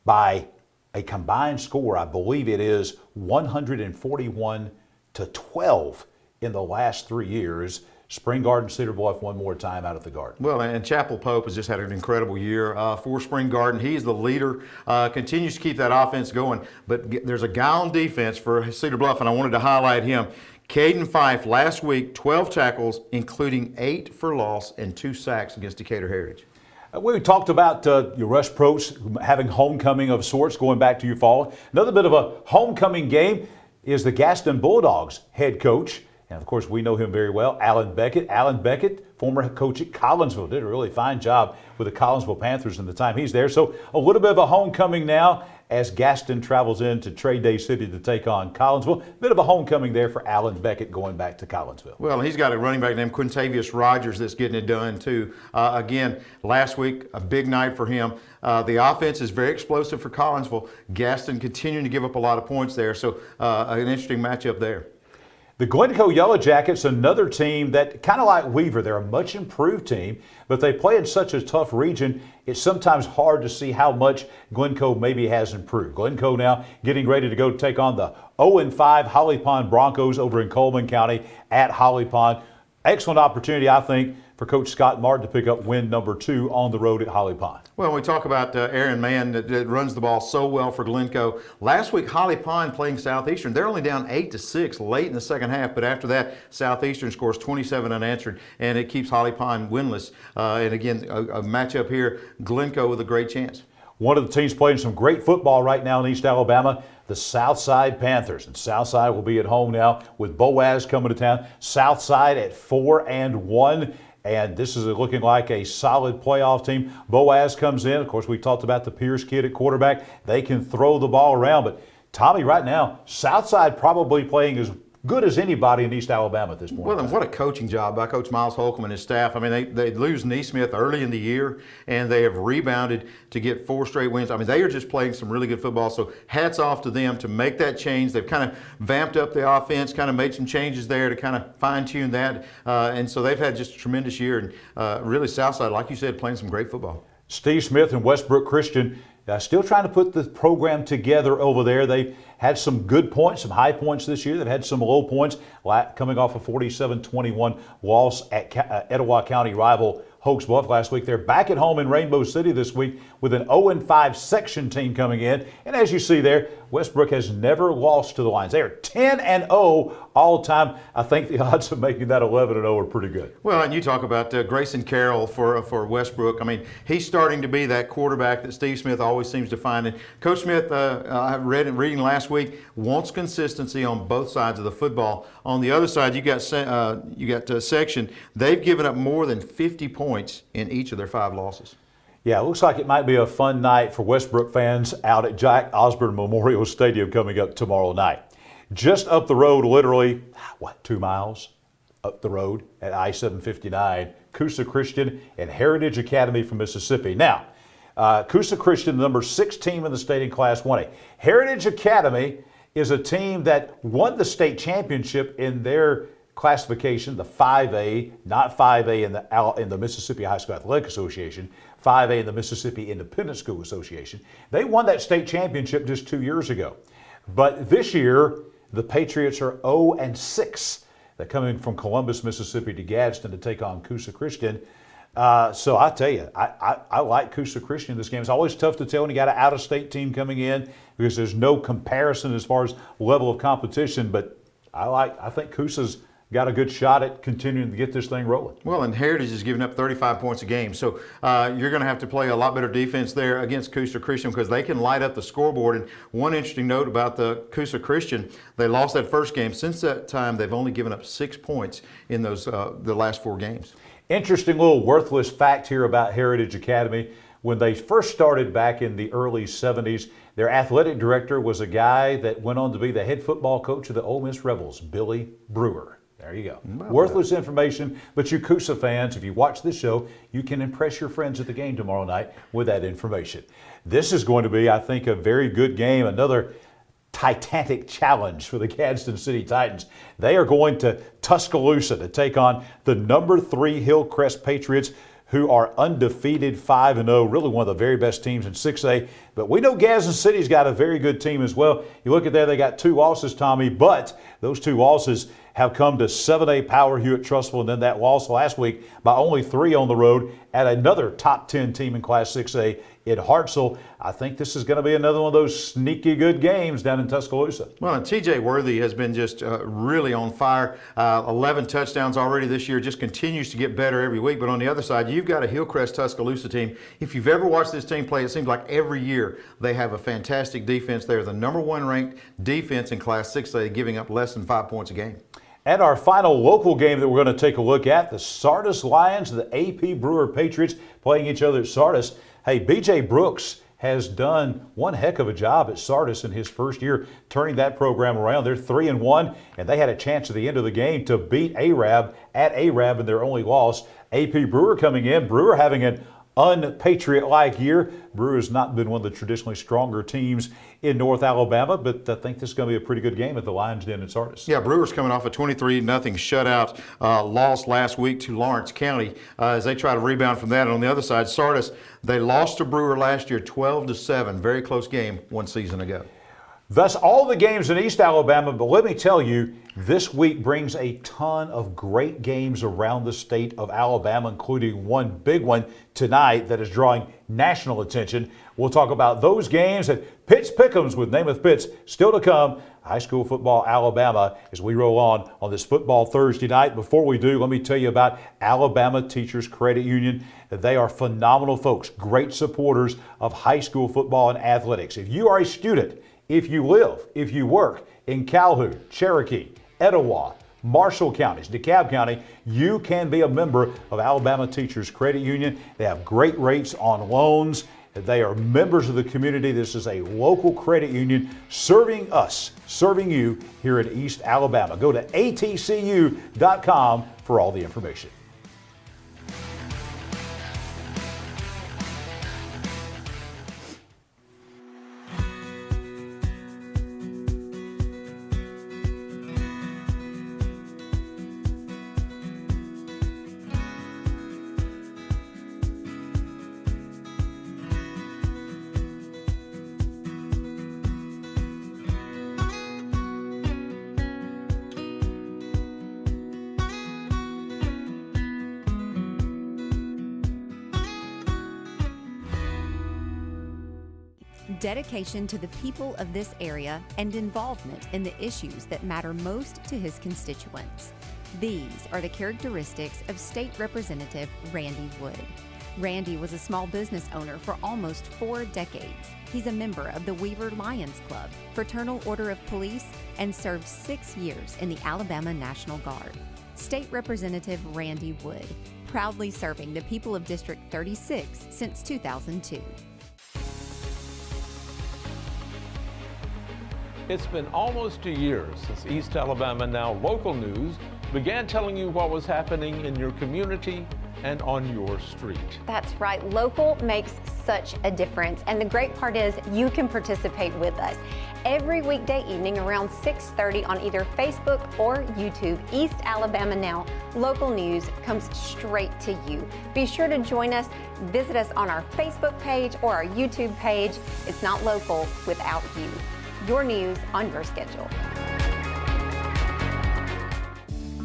by a combined score, I believe it is 141-12 in the last 3 years. Spring Garden, Cedar Bluff one more time out at the Garden. Well, and Chapel Pope has just had an incredible year for Spring Garden. He's the leader, continues to keep that offense going. But there's a guy on defense for Cedar Bluff, and I wanted to highlight him. Caden Fife, last week, 12 tackles, including 8 for loss and 2 sacks against Decatur Heritage. We talked about your Rush Pros having homecoming of sorts going back to your fall. Another bit of a homecoming game is the Gaston Bulldogs head coach And, of course, we know him very well, Alan Beckett. Alan Beckett, former coach at Collinsville, did a really fine job with the Collinsville Panthers in the time he's there. So a little bit of a homecoming now as Gaston travels into Trade Day City to take on Collinsville. Bit of a homecoming there for Alan Beckett going back to Collinsville. Well, he's got a running back named Quintavious Rogers that's getting it done too. Again, last week, a big night for him. The offense is very explosive for Collinsville. Gaston continuing to give up a lot of points there, so an interesting matchup there. The Glencoe Yellow Jackets, another team that kind of like Weaver, they're a much improved team, but they play in such a tough region, it's sometimes hard to see how much Glencoe maybe has improved. Glencoe now getting ready to go take on the 0-5 Holly Pond Broncos over in Coleman County at Holly Pond. Excellent opportunity, I think, for Coach Scott Martin to pick up win number 2 on the road at Holly Pond. Well, we talk about Aaron Mann that runs the ball so well for Glencoe. Last week, Holly Pond playing Southeastern. They're only down 8-6 late in the second half, but after that, Southeastern scores 27 unanswered, and it keeps Holly Pond winless. And again, a matchup here, Glencoe with a great chance. One of the teams playing some great football right now in East Alabama, the Southside Panthers. And Southside will be at home now with Boaz coming to town. Southside at 4-1. And this is looking like a solid playoff team. Boaz comes in. Of course, we talked about the Pierce kid at quarterback. They can throw the ball around. But, Tommy, right now, Southside probably playing as good as anybody in East Alabama at this point. Well, and what a coaching job by Coach Miles Holcomb and his staff. I mean, they lose Neesmith early in the year, and they have rebounded to get 4 straight wins. I mean, they are just playing some really good football. So hats off to them to make that change. They've kind of vamped up the offense, kind of made some changes there to kind of fine-tune that. And so they've had just a tremendous year. And really, Southside, like you said, playing some great football. Steve Smith and Westbrook Christian still trying to put the program together over there. They've had some good points, some high points this year. They've had some low points, coming off a 47-21 loss at Etowah County rival Hoax Bluff last week. They're back at home in Rainbow City this week with an 0-5 section team coming in. And as you see there, Westbrook has never lost to the Lions. They are 10-0 all time. I think the odds of making that 11-0 are pretty good. Well, and you talk about Grayson Carroll for Westbrook. I mean, he's starting to be that quarterback that Steve Smith always seems to find. And Coach Smith, I read in reading last week, wants consistency on both sides of the football. On the other side, you got Section. They've given up more than 50 points in each of their 5 losses. Yeah, it looks like it might be a fun night for Westbrook fans out at Jack Osborne Memorial Stadium coming up tomorrow night. Just up the road, literally, 2 miles up the road at I-759, Coosa Christian and Heritage Academy from Mississippi. Now, Coosa Christian, the number 6 team in the state in Class 1A. Heritage Academy is a team that won the state championship in their classification, the 5A, not 5A in the Mississippi High School Athletic Association, 5A in the Mississippi Independent School Association. They won that state championship just 2 years ago. But this year, the Patriots are 0-6. They're coming from Columbus, Mississippi to Gadsden to take on Coosa Christian. So I tell you, I like Coosa Christian in this game. It's always tough to tell when you got an out-of-state team coming in because there's no comparison as far as level of competition. But I think Coosa's got a good shot at continuing to get this thing rolling. Well, and Heritage is giving up 35 points a game. So you're going to have to play a lot better defense there against Coosa Christian because they can light up the scoreboard. And one interesting note about the Coosa Christian, they lost that first game. Since that time, they've only given up 6 points in those the last 4 games. Interesting little worthless fact here about Heritage Academy. When they first started back in the early 70s, their athletic director was a guy that went on to be the head football coach of the Ole Miss Rebels, Billy Brewer. There you go. Worthless information, but you Coosa fans, if you watch this show, you can impress your friends at the game tomorrow night with that information. This is going to be, I think, a very good game, another titanic challenge for the Gadsden City Titans. They are going to Tuscaloosa to take on the number 3 Hillcrest Patriots, who are undefeated 5-0, really one of the very best teams in 6A. But we know Gadsden City's got a very good team as well. You look at there, they got 2 losses, Tommy, but those 2 losses have come to 7A Power Hewitt Trussville, and then that loss last week by only 3 on the road at another top 10 team in Class 6A in Hartselle. I think this is going to be another one of those sneaky good games down in Tuscaloosa. Well, and TJ Worthy has been just really on fire. 11 touchdowns already this year, just continues to get better every week. But on the other side, you've got a Hillcrest Tuscaloosa team. If you've ever watched this team play, it seems like every year they have a fantastic defense. They're the number 1 ranked defense in Class 6A, giving up less than 5 points a game. And our final local game that we're going to take a look at, the Sardis Lions, the AP Brewer Patriots playing each other at Sardis. Hey, B.J. Brooks has done one heck of a job at Sardis in his first year, turning that program around. They're 3-1, and they had a chance at the end of the game to beat Arab at Arab in their only loss. AP Brewer coming in, Brewer having an unpatriot-like year. Brewer has not been one of the traditionally stronger teams in North Alabama, but I think this is going to be a pretty good game at the Lions Den in Sardis. Yeah, Brewer's coming off a 23-0 shutout loss last week to Lawrence County as they try to rebound from that. And on the other side, Sardis, they lost to Brewer last year 12-7. Very close game one season ago. Thus, all the games in East Alabama, but let me tell you, this week brings a ton of great games around the state of Alabama, including one big one tonight that is drawing national attention. We'll talk about those games at Pitts Pick'ems with Namath Pitts still to come. High school football, Alabama, as we roll on this football Thursday night. Before we do, let me tell you about Alabama Teachers Credit Union. They are phenomenal folks, great supporters of high school football and athletics. If you are a student, if you live, if you work in Calhoun, Cherokee, Etowah, Marshall counties, DeKalb County, you can be a member of Alabama Teachers Credit Union. They have great rates on loans. They are members of the community. This is a local credit union serving us, serving you here in East Alabama. Go to atcu.com for all the information. Dedication to the people of this area and involvement in the issues that matter most to his constituents. These are the characteristics of State Representative Randy Wood. Randy was a small business owner for almost 4 decades. He's a member of the Weaver Lions Club, Fraternal Order of Police, and served 6 years in the Alabama National Guard. State Representative Randy Wood, proudly serving the people of District 36 since 2002. It's been almost a year since East Alabama Now Local News began telling you what was happening in your community and on your street. That's right. Local makes such a difference. And the great part is you can participate with us. Every weekday evening around 6:30 on either Facebook or YouTube, East Alabama Now Local News comes straight to you. Be sure to join us. Visit us on our Facebook page or our YouTube page. It's not local without you. Your news on your schedule.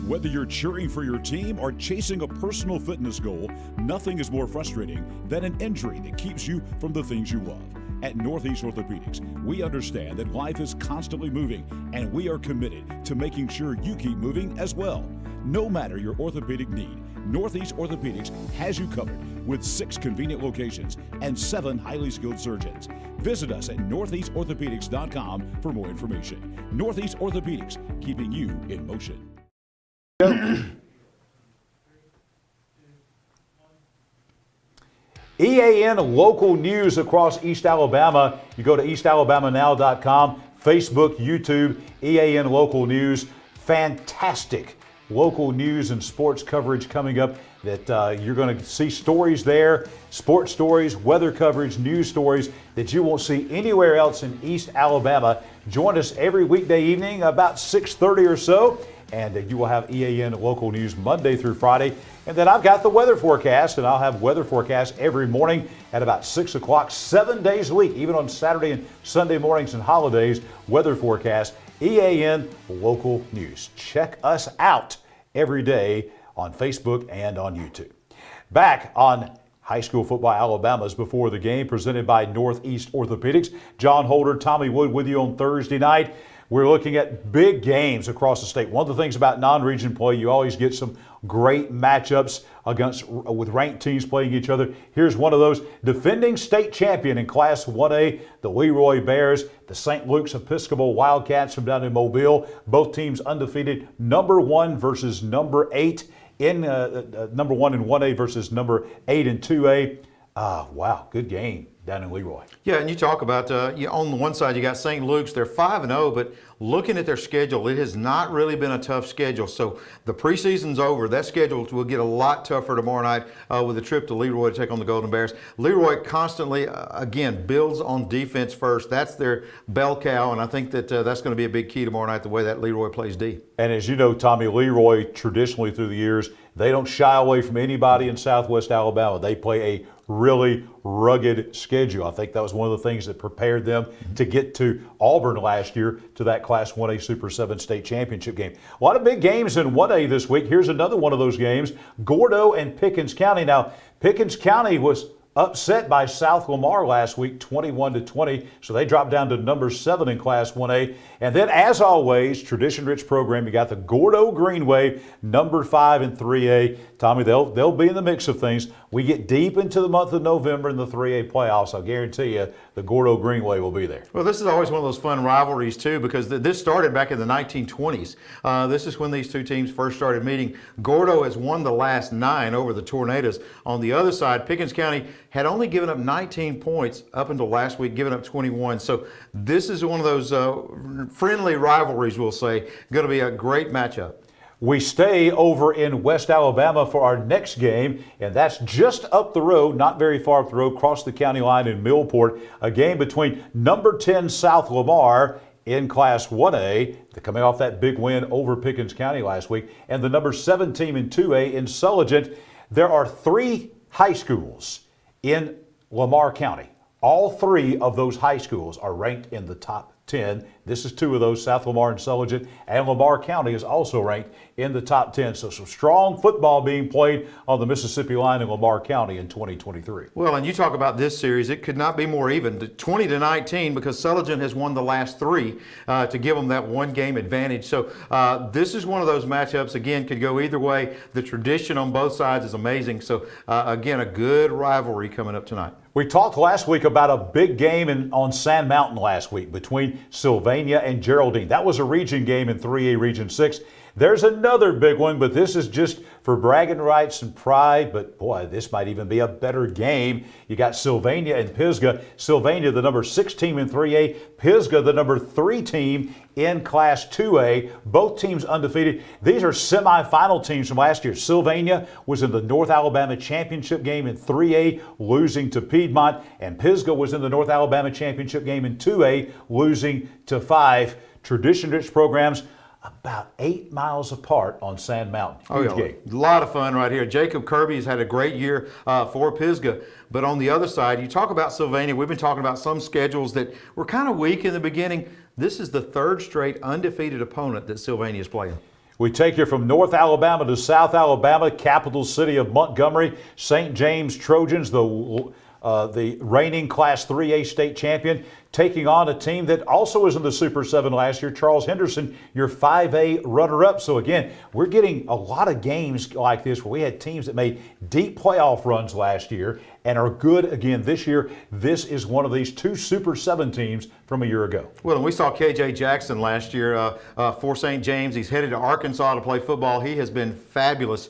Whether you're cheering for your team or chasing a personal fitness goal, nothing is more frustrating than an injury that keeps you from the things you love. At Northeast Orthopedics, we understand that life is constantly moving, and we are committed to making sure you keep moving as well. No matter your orthopedic need, Northeast Orthopedics has you covered with 6 convenient locations and 7 highly skilled surgeons. Visit us at northeastorthopedics.com for more information. Northeast Orthopedics, keeping you in motion. EAN local news across East Alabama. You go to eastalabamanow.com, Facebook, YouTube, EAN local news. Fantastic local news and sports coverage coming up that you're going to see stories there, sports stories, weather coverage, news stories that you won't see anywhere else in East Alabama. Join us every weekday evening about 6:30 or so, and you will have EAN local news Monday through Friday. And then I've got the weather forecast, and I'll have weather forecast every morning at about 6 o'clock, 7 days a week, even on Saturday and Sunday mornings and holidays, weather forecast, EAN local news. Check us out every day on Facebook and on YouTube. Back on High School Football Alabama's Before the Game, presented by Northeast Orthopedics. John Holder, Tommy Wood with you on Thursday night. We're looking at big games across the state. One of the things about non-region play, you always get some great matchups with ranked teams playing each other. Here's one of those. Defending state champion in Class 1A, the Leroy Bears, the St. Luke's Episcopal Wildcats from down in Mobile. Both teams undefeated. Number 1 versus number 8 in number 1 in 1A versus number 8 in 2A. Wow, good game down in Leroy. Yeah, and you talk about, on the one side you got St. Luke's, they're 5-0, but looking at their schedule, it has not really been a tough schedule. So the preseason's over. That schedule will get a lot tougher tomorrow night with a trip to Leroy to take on the Golden Bears. Leroy constantly, again, builds on defense first. That's their bell cow, and I think that that's going to be a big key tomorrow night, the way that Leroy plays D. And as you know, Tommy, Leroy traditionally through the years, they don't shy away from anybody in Southwest Alabama. They play a really rugged schedule. I think that was one of the things that prepared them to get to Auburn last year to that Class 1A Super 7 state championship game. A lot of big games in 1A this week. Here's another one of those games, Gordo and Pickens County. Now, Pickens County was upset by South Lamar last week, 21-20, so they dropped down to number 7 in Class 1A. And then, as always, tradition-rich program, you got the Gordo Greenway, number 5 in 3A. Tommy, they'll be in the mix of things. We get deep into the month of November in the 3A playoffs. I'll guarantee you the Gordo Greenway will be there. Well, this is always one of those fun rivalries, too, because this started back in the 1920s. This is when these two teams first started meeting. Gordo has won the last 9 over the Tornadoes. On the other side, Pickens County had only given up 19 points up until last week, giving up 21. So this is one of those friendly rivalries, we'll say. Going to be a great matchup. We stay over in West Alabama for our next game, and that's just up the road, not very far up the road, across the county line in Millport. A game between number 10 South Lamar in Class 1A, coming off that big win over Pickens County last week, and the number 7 team in 2A in Sulligent. There are 3 high schools in Lamar County. All 3 of those high schools are ranked in the top 10. This is 2 of those, South Lamar and Sulligent, and Lamar County is also ranked in the top 10. So some strong football being played on the Mississippi line in Lamar County in 2023. Well, and you talk about this series, it could not be more even. 20-19, because Sulligent has won the last 3 to give them that 1-game advantage. So this is one of those matchups, again, could go either way. The tradition on both sides is amazing. So again, a good rivalry coming up tonight. We talked last week about a big game on Sand Mountain last week between Sylvania and Geraldine. That was a region game in 3A Region 6. There's another big one, but this is just for bragging rights and pride. But boy, this might even be a better game. You got Sylvania and Pisgah. Sylvania, the number 6 team in 3A. Pisgah, the number 3 team in Class 2A. Both teams undefeated. These are semifinal teams from last year. Sylvania was in the North Alabama Championship game in 3A, losing to Piedmont. And Pisgah was in the North Alabama Championship game in 2A, losing to 5. Tradition-rich programs, about 8 miles apart on Sand Mountain. Huge game. A lot of fun right here. Jacob Kirby has had a great year for Pisgah. But on the other side, you talk about Sylvania. We've been talking about some schedules that were kind of weak in the beginning. This is the 3rd straight undefeated opponent that Sylvania is playing. We take you from North Alabama to South Alabama, capital city of Montgomery. St. James Trojans, the reigning Class 3A state champion, taking on a team that also was in the Super 7 last year, Charles Henderson, your 5A runner-up. So again, we're getting a lot of games like this where we had teams that made deep playoff runs last year and are good again this year. This is one of these 2 Super 7 teams from a year ago. Well, and we saw KJ Jackson last year for St. James. He's headed to Arkansas to play football. He has been fabulous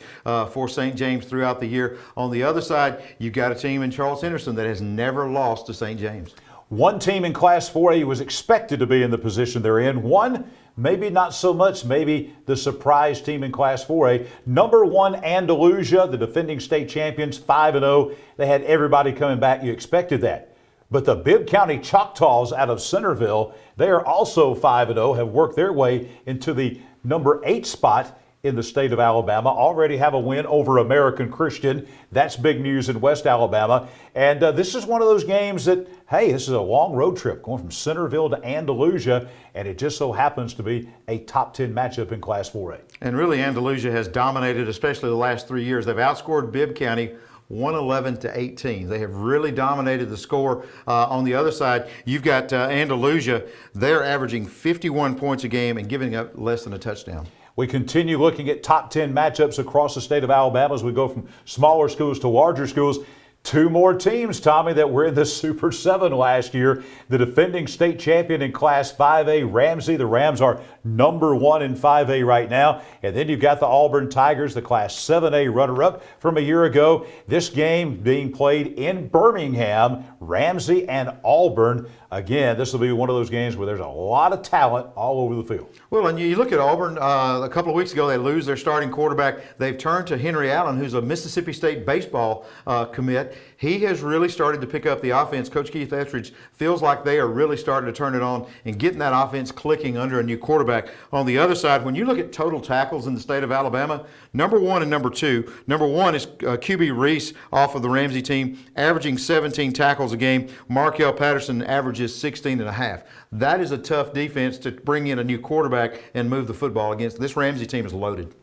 for St. James throughout the year. On the other side, you've got a team in Charles Henderson that has never lost to St. James. One team in Class 4A was expected to be in the position they're in. One, maybe not so much, maybe the surprise team in Class 4A. Number 1, Andalusia, the defending state champions, 5-0. They had everybody coming back. You expected that. But the Bibb County Choctaws out of Centerville, they are also 5-0, have worked their way into the number 8 spot in the state of Alabama, already have a win over American Christian. That's big news in West Alabama. And this is one of those games that, hey, this is a long road trip going from Centerville to Andalusia, and it just so happens to be a top 10 matchup in Class 4A. And really, Andalusia has dominated, especially the last 3 years. They've outscored Bibb County 111-18. They have really dominated the score. On the other side, you've got Andalusia. They're averaging 51 points a game and giving up less than a touchdown. We continue looking at top 10 matchups across the state of Alabama as we go from smaller schools to larger schools. Two more teams, Tommy, that were in the Super 7 last year. The defending state champion in Class 5A, Ramsey. The Rams are number 1 in 5A right now. And then you've got the Auburn Tigers, the Class 7A runner-up from a year ago. This game being played in Birmingham, Ramsey and Auburn. Again, this will be one of those games where there's a lot of talent all over the field. Well, and you look at Auburn, a couple of weeks ago they lose their starting quarterback. They've turned to Henry Allen, who's a Mississippi State baseball commit. He has really started to pick up the offense. Coach Keith Etheridge feels like they are really starting to turn it on and getting that offense clicking under a new quarterback. On the other side, when you look at total tackles in the state of Alabama, number 1 and number 2. Number 1 is QB Reese off of the Ramsey team, averaging 17 tackles a game. Markel Patterson averages 16.5. That is a tough defense to bring in a new quarterback and move the football against. This Ramsey team is loaded.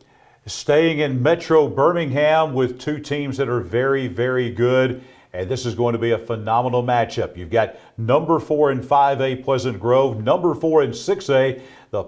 Staying in Metro Birmingham with two teams that are very, very good. And this is going to be a phenomenal matchup. You've got number 4 in 5A, Pleasant Grove, number 4 in 6A, the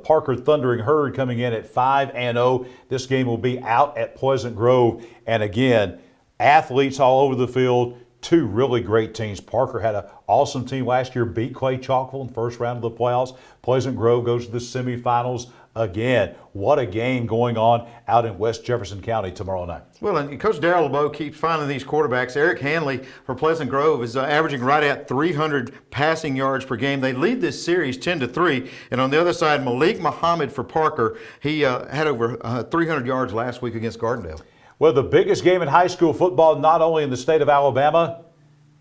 Parker Thundering Herd coming in at 5-0. This game will be out at Pleasant Grove. And again, athletes all over the field. Two really great teams. Parker had an awesome team last year, beat Clay Chalkville in the first round of the playoffs. Pleasant Grove goes to the semifinals. Again, what a game going on out in West Jefferson County tomorrow night. Well, and Coach Darrell LeBeau keeps finding these quarterbacks. Eric Hanley for Pleasant Grove is averaging right at 300 passing yards per game. They lead this series 10-3. And on the other side, Malik Muhammad for Parker, he had over 300 yards last week against Gardendale. Well, the biggest game in high school football, not only in the state of Alabama,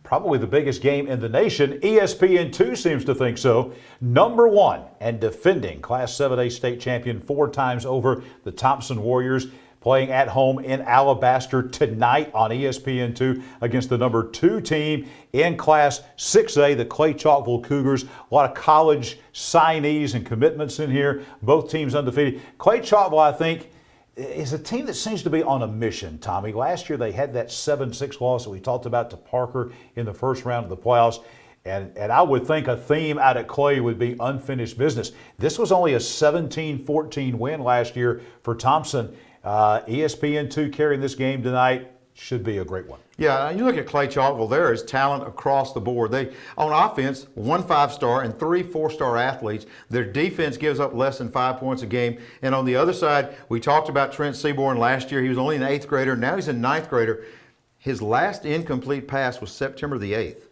probably the biggest game in the nation. ESPN2 seems to think so. Number 1 and defending Class 7A state champion 4 times over, the Thompson Warriors, playing at home in Alabaster tonight on ESPN2 against the number 2 team in Class 6A, the Clay Chalkville Cougars. A lot of college signees and commitments in here. Both teams undefeated. Clay Chalkville, I think, is a team that seems to be on a mission, Tommy. Last year they had that 7-6 loss that we talked about to Parker in the first round of the playoffs. And I would think a theme out at Clay would be unfinished business. This was only a 17-14 win last year for Thompson. ESPN2 carrying this game tonight. Should be a great one. Yeah, you look at Clay Chalkville, there is talent across the board. They, on offense, 1 5-star and 3 4-star athletes. Their defense gives up less than 5 points a game. And on the other side, we talked about Trent Seaborn last year. He was only an 8th grader. Now he's a 9th grader. His last incomplete pass was September the 8th.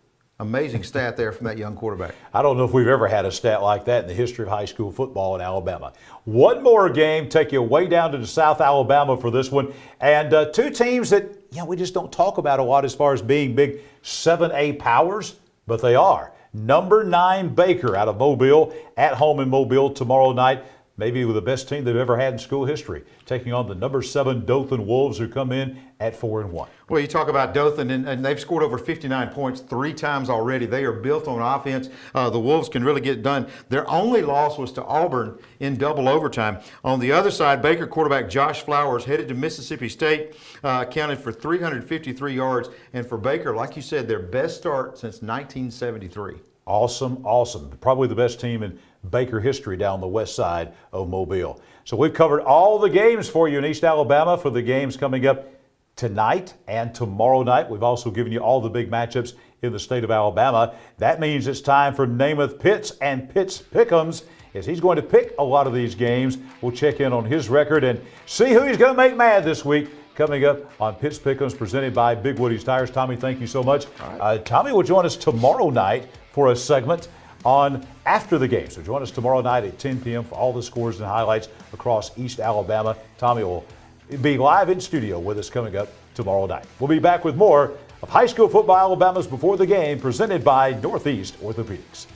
Amazing stat there from that young quarterback. I don't know if we've ever had a stat like that in the history of high school football in Alabama. One more game, take you way down to South Alabama for this one. And two teams that we just don't talk about a lot as far as being big 7A powers, but they are. Number 9 Baker out of Mobile, at home in Mobile tomorrow night. Maybe the best team they've ever had in school history, taking on the number 7 Dothan Wolves, who come in at 4-1. Well, you talk about Dothan, and they've scored over 59 points 3 times already. They are built on offense. The Wolves can really get it done. Their only loss was to Auburn in double overtime. On the other side, Baker quarterback Josh Flowers headed to Mississippi State, accounted for 353 yards. And for Baker, like you said, their best start since 1973. Awesome, awesome. Probably the best team in Baker history down the west side of Mobile. So we've covered all the games for you in East Alabama for the games coming up tonight and tomorrow night. We've also given you all the big matchups in the state of Alabama. That means it's time for Namath Pitts and Pitts Pick'ems, as he's going to pick a lot of these games. We'll check in on his record and see who he's going to make mad this week. Coming up on Pitts Pick'ems, presented by Big Woody's Tires. Tommy, thank you so much. Tommy will join us tomorrow night for a segment on after the game. So join us tomorrow night at 10 p.m. for all the scores and highlights across East Alabama. Tommy will be live in studio with us coming up tomorrow night. We'll be back with more of High School Football Alabama's Before the Game, presented by Northeast Orthopedics.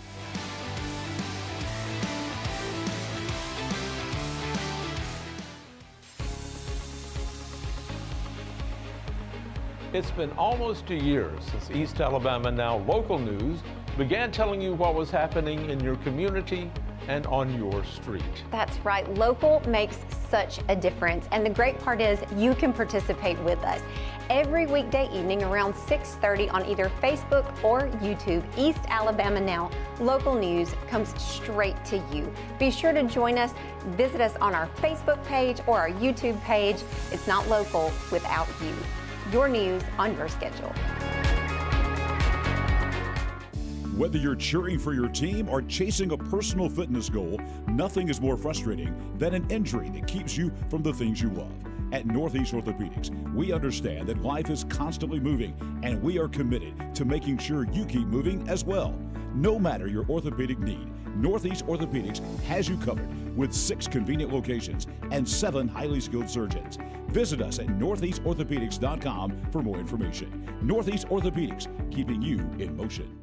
It's been almost a year since East Alabama Now Local News began telling you what was happening in your community and on your street. That's right. Local makes such a difference. And the great part is you can participate with us. Every weekday evening around 6:30 on either Facebook or YouTube, East Alabama Now, local news comes straight to you. Be sure to join us. Visit us on our Facebook page or our YouTube page. It's not local without you. Your news on your schedule. Whether you're cheering for your team or chasing a personal fitness goal, nothing is more frustrating than an injury that keeps you from the things you love. At Northeast Orthopedics, we understand that life is constantly moving, and we are committed to making sure you keep moving as well. No matter your orthopedic need, Northeast Orthopedics has you covered with 6 convenient locations and 7 highly skilled surgeons. Visit us at northeastorthopedics.com for more information. Northeast Orthopedics, keeping you in motion.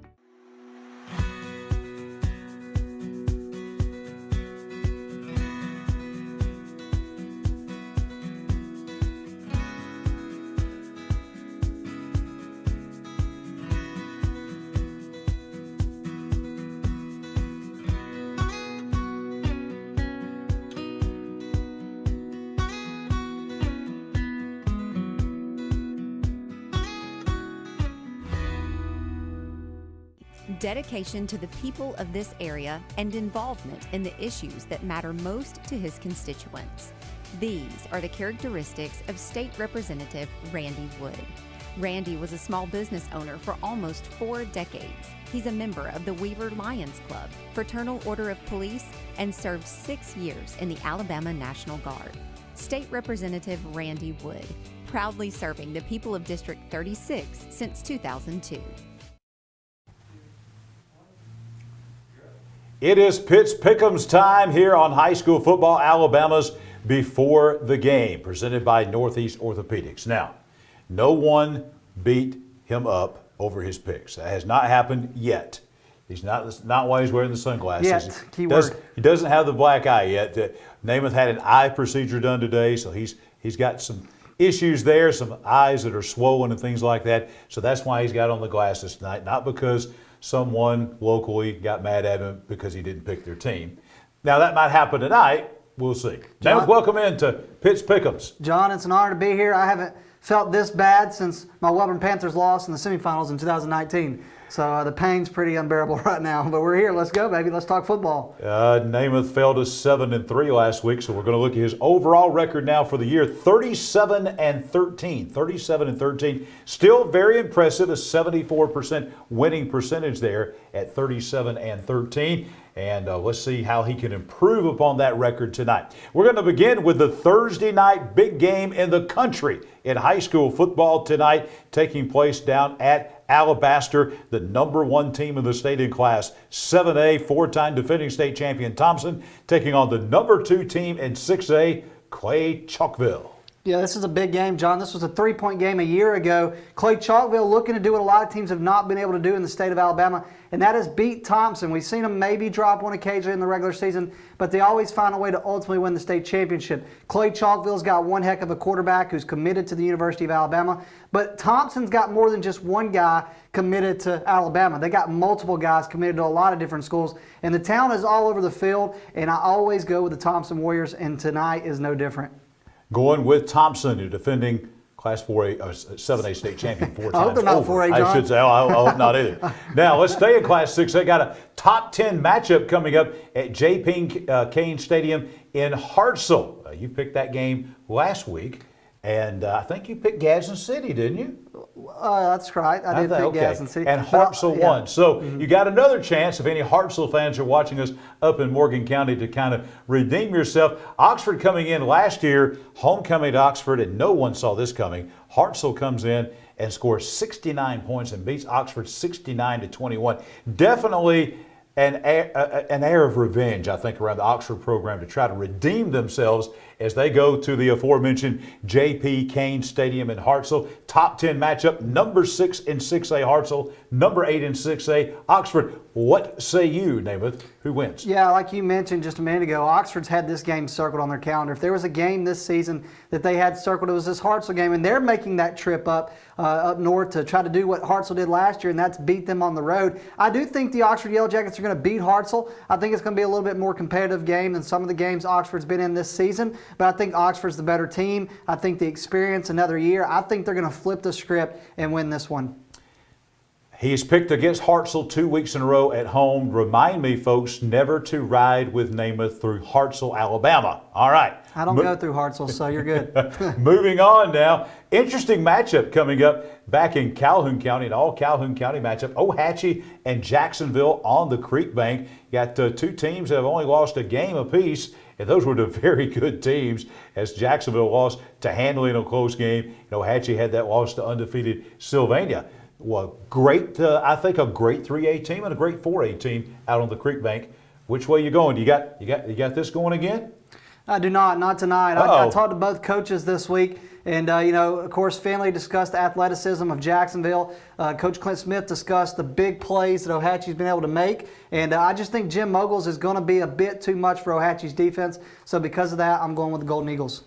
Dedication to the people of this area and involvement in the issues that matter most to his constituents. These are the characteristics of State Representative Randy Wood. Randy was a small business owner for almost 4 decades. He's a member of the Weaver Lions Club, Fraternal Order of Police, and served 6 years in the Alabama National Guard. State Representative Randy Wood, proudly serving the people of District 36 since 2002. It is Pitts Pick'em's time here on High School Football Alabama's Before the Game, presented by Northeast Orthopedics. Now, no one beat him up over his picks. That has not happened yet. He's not why he's wearing the sunglasses. Yet, keyword. He doesn't have the black eye yet. Namath had an eye procedure done today, so he's got some issues there, some eyes that are swollen and things like that. So that's why he's got on the glasses tonight, not because someone locally got mad at him because he didn't pick their team. Now, that might happen tonight. We'll see. Namath, welcome into Pitts Pick'ems. John, it's an honor to be here. I haven't felt this bad since my Wellborn Panthers lost in the semifinals in 2019. So the pain's pretty unbearable right now. But we're here. Let's go, baby. Let's talk football. Namath fell to 7-3 last week, so we're going to look at his overall record now for the year, 37-13. 37-13. Still very impressive, a 74% winning percentage there at 37-13. And let's see how he can improve upon that record tonight. We're going to begin with the Thursday night big game in the country in high school football tonight, taking place down at Alabaster, the #1 team in the state in Class 7A, 4-time defending state champion Thompson, taking on the #2 team in 6A, Clay Chalkville. Yeah, this is a big game, John. This was a 3-point game a year ago. Clay Chalkville looking to do what a lot of teams have not been able to do in the state of Alabama, and that is beat Thompson. We've seen them maybe drop one occasionally in the regular season, but they always find a way to ultimately win the state championship. Clay Chalkville's got one heck of a quarterback who's committed to the University of Alabama, but Thompson's got more than just one guy committed to Alabama. They got multiple guys committed to a lot of different schools, and the talent is all over the field, and I always go with the Thompson Warriors, and tonight is no different. Going with Thompson, who defending Class 4A, 7A state champion 4 times. I hope they're not over. 4A, John. I should say, I hope not either. Now, let's stay in Class 6A. Got a top 10 matchup coming up at J.P. Kane Stadium in Hartselle. You picked that game last week, and I think you picked Gadsden City, didn't you? That's right. I did pick Gadsden City. And Hartselle won. So you got another chance, if any Hartselle fans are watching us up in Morgan County, to kind of redeem yourself. Oxford coming in last year, homecoming to Oxford, and no one saw this coming. Hartselle comes in and scores 69 points and beats Oxford 69-21. Definitely an air of revenge, I think, around the Oxford program to try to redeem themselves as they go to the aforementioned J.P. Kane Stadium in Hartselle. Top 10 matchup, number 6 in 6A Hartselle, number 8 in 6A Oxford. What say you, Namath? Who wins? Yeah, like you mentioned just a minute ago, Oxford's had this game circled on their calendar. If there was a game this season that they had circled, it was this Hartselle game, and they're making that trip up north to try to do what Hartselle did last year, and that's beat them on the road. I do think the Oxford Yellow Jackets are going to beat Hartselle. I think it's going to be a little bit more competitive game than some of the games Oxford's been in this season, but I think Oxford's the better team. I think the experience another year, I think they're going to flip the script and win this one. He's picked against Hartselle 2 weeks in a row at home. Remind me, folks, never to ride with Namath through Hartselle, Alabama. All right. I don't go through Hartselle, so you're good. Moving on now. Interesting matchup coming up back in Calhoun County, an all Calhoun County matchup. Ohatchee and Jacksonville on the Creek Bank. You got two teams that have only lost a game apiece, and those were the very good teams, as Jacksonville lost to Handley in a close game. And Ohatchee had that loss to undefeated Sylvania. Well, great, I think a great 3A team and a great 4A team out on the Creek Bank. Which way you going? You got this going again? I do not tonight. I talked to both coaches this week, and of course, Finley discussed the athleticism of Jacksonville. Coach Clint Smith discussed the big plays that Ohatchee's been able to make, and I just think Jim Mogles is going to be a bit too much for Ohatchee's defense. So because of that, I'm going with the Golden Eagles.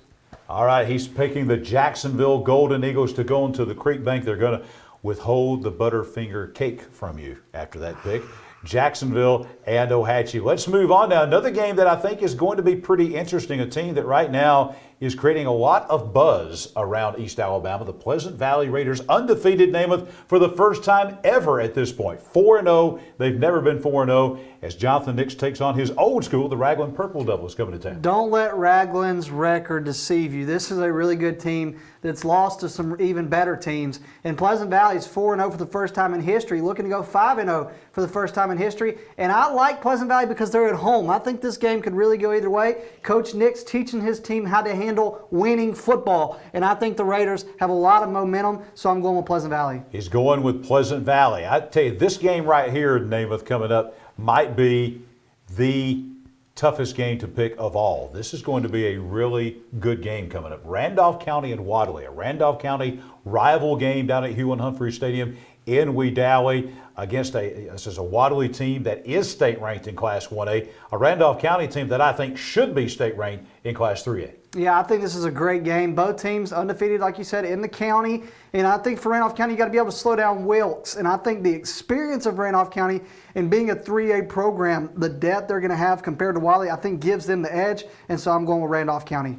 All right, he's picking the Jacksonville Golden Eagles to go into the Creek Bank. They're going to withhold the Butterfinger cake from you after that pick. Jacksonville and Ohatchee. Let's move on now. Another game that I think is going to be pretty interesting, a team that right now is creating a lot of buzz around East Alabama. The Pleasant Valley Raiders, undefeated, Namath, for the first time ever at this point. 4-0. They've never been 4-0 as Jonathan Nix takes on his old school, the Raglan Purple Devils, coming to town. Don't let Raglan's record deceive you. This is a really good team that's lost to some even better teams. And Pleasant Valley is 4-0 for the first time in history, looking to go 5-0 for the first time in history. And I like Pleasant Valley because they're at home. I think this game could really go either way. Coach Nix teaching his team how to handle winning football. And I think the Raiders have a lot of momentum, so I'm going with Pleasant Valley. He's going with Pleasant Valley. I tell you, this game right here, Namath, coming up, might be the toughest game to pick of all. This is going to be a really good game coming up. Randolph County and Wadley, a Randolph County rival game down at Hugh and Humphrey Stadium in Wedowee against this is a Wadley team that is state ranked in Class 1A, a Randolph County team that I think should be state ranked in Class 3A. Yeah, I think this is a great game. Both teams undefeated, like you said, in the county. And I think for Randolph County, you got to be able to slow down Wilkes. And I think the experience of Randolph County and being a 3A program, the depth they're going to have compared to Wadley, I think gives them the edge. And so I'm going with Randolph County.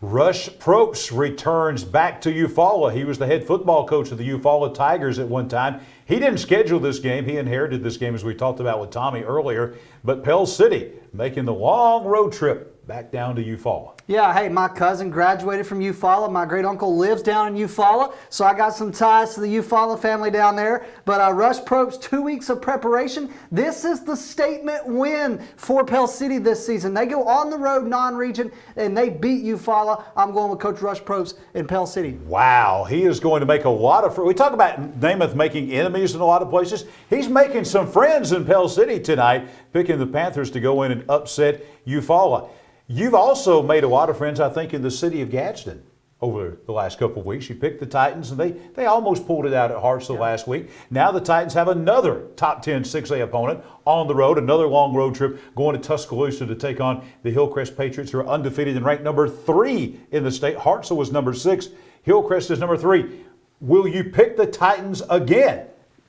Rush Probst returns back to Eufaula. He was the head football coach of the Eufaula Tigers at one time. He didn't schedule this game. He inherited this game, as we talked about with Tommy earlier. But Pell City making the long road trip back down to Eufaula. Yeah, hey, my cousin graduated from Eufaula. My great uncle lives down in Eufaula, so I got some ties to the Eufaula family down there. But Rush Probst, 2 weeks of preparation. This is the statement win for Pell City this season. They go on the road, non-region, and they beat Eufaula. I'm going with Coach Rush Probst in Pell City. Wow, he is going to make a lot of friends. We talk about Namath making enemies in a lot of places. He's making some friends in Pell City tonight, picking the Panthers to go in and upset Eufaula. You've also made a lot of friends, I think, in the city of Gadsden over the last couple of weeks. You picked the Titans, and they almost pulled it out at Hartselle last week. Now the Titans have another top 10 6A opponent on the road, another long road trip going to Tuscaloosa to take on the Hillcrest Patriots, who are undefeated and ranked number 3 in the state. Hartselle was number 6. Hillcrest is number 3. Will you pick the Titans again?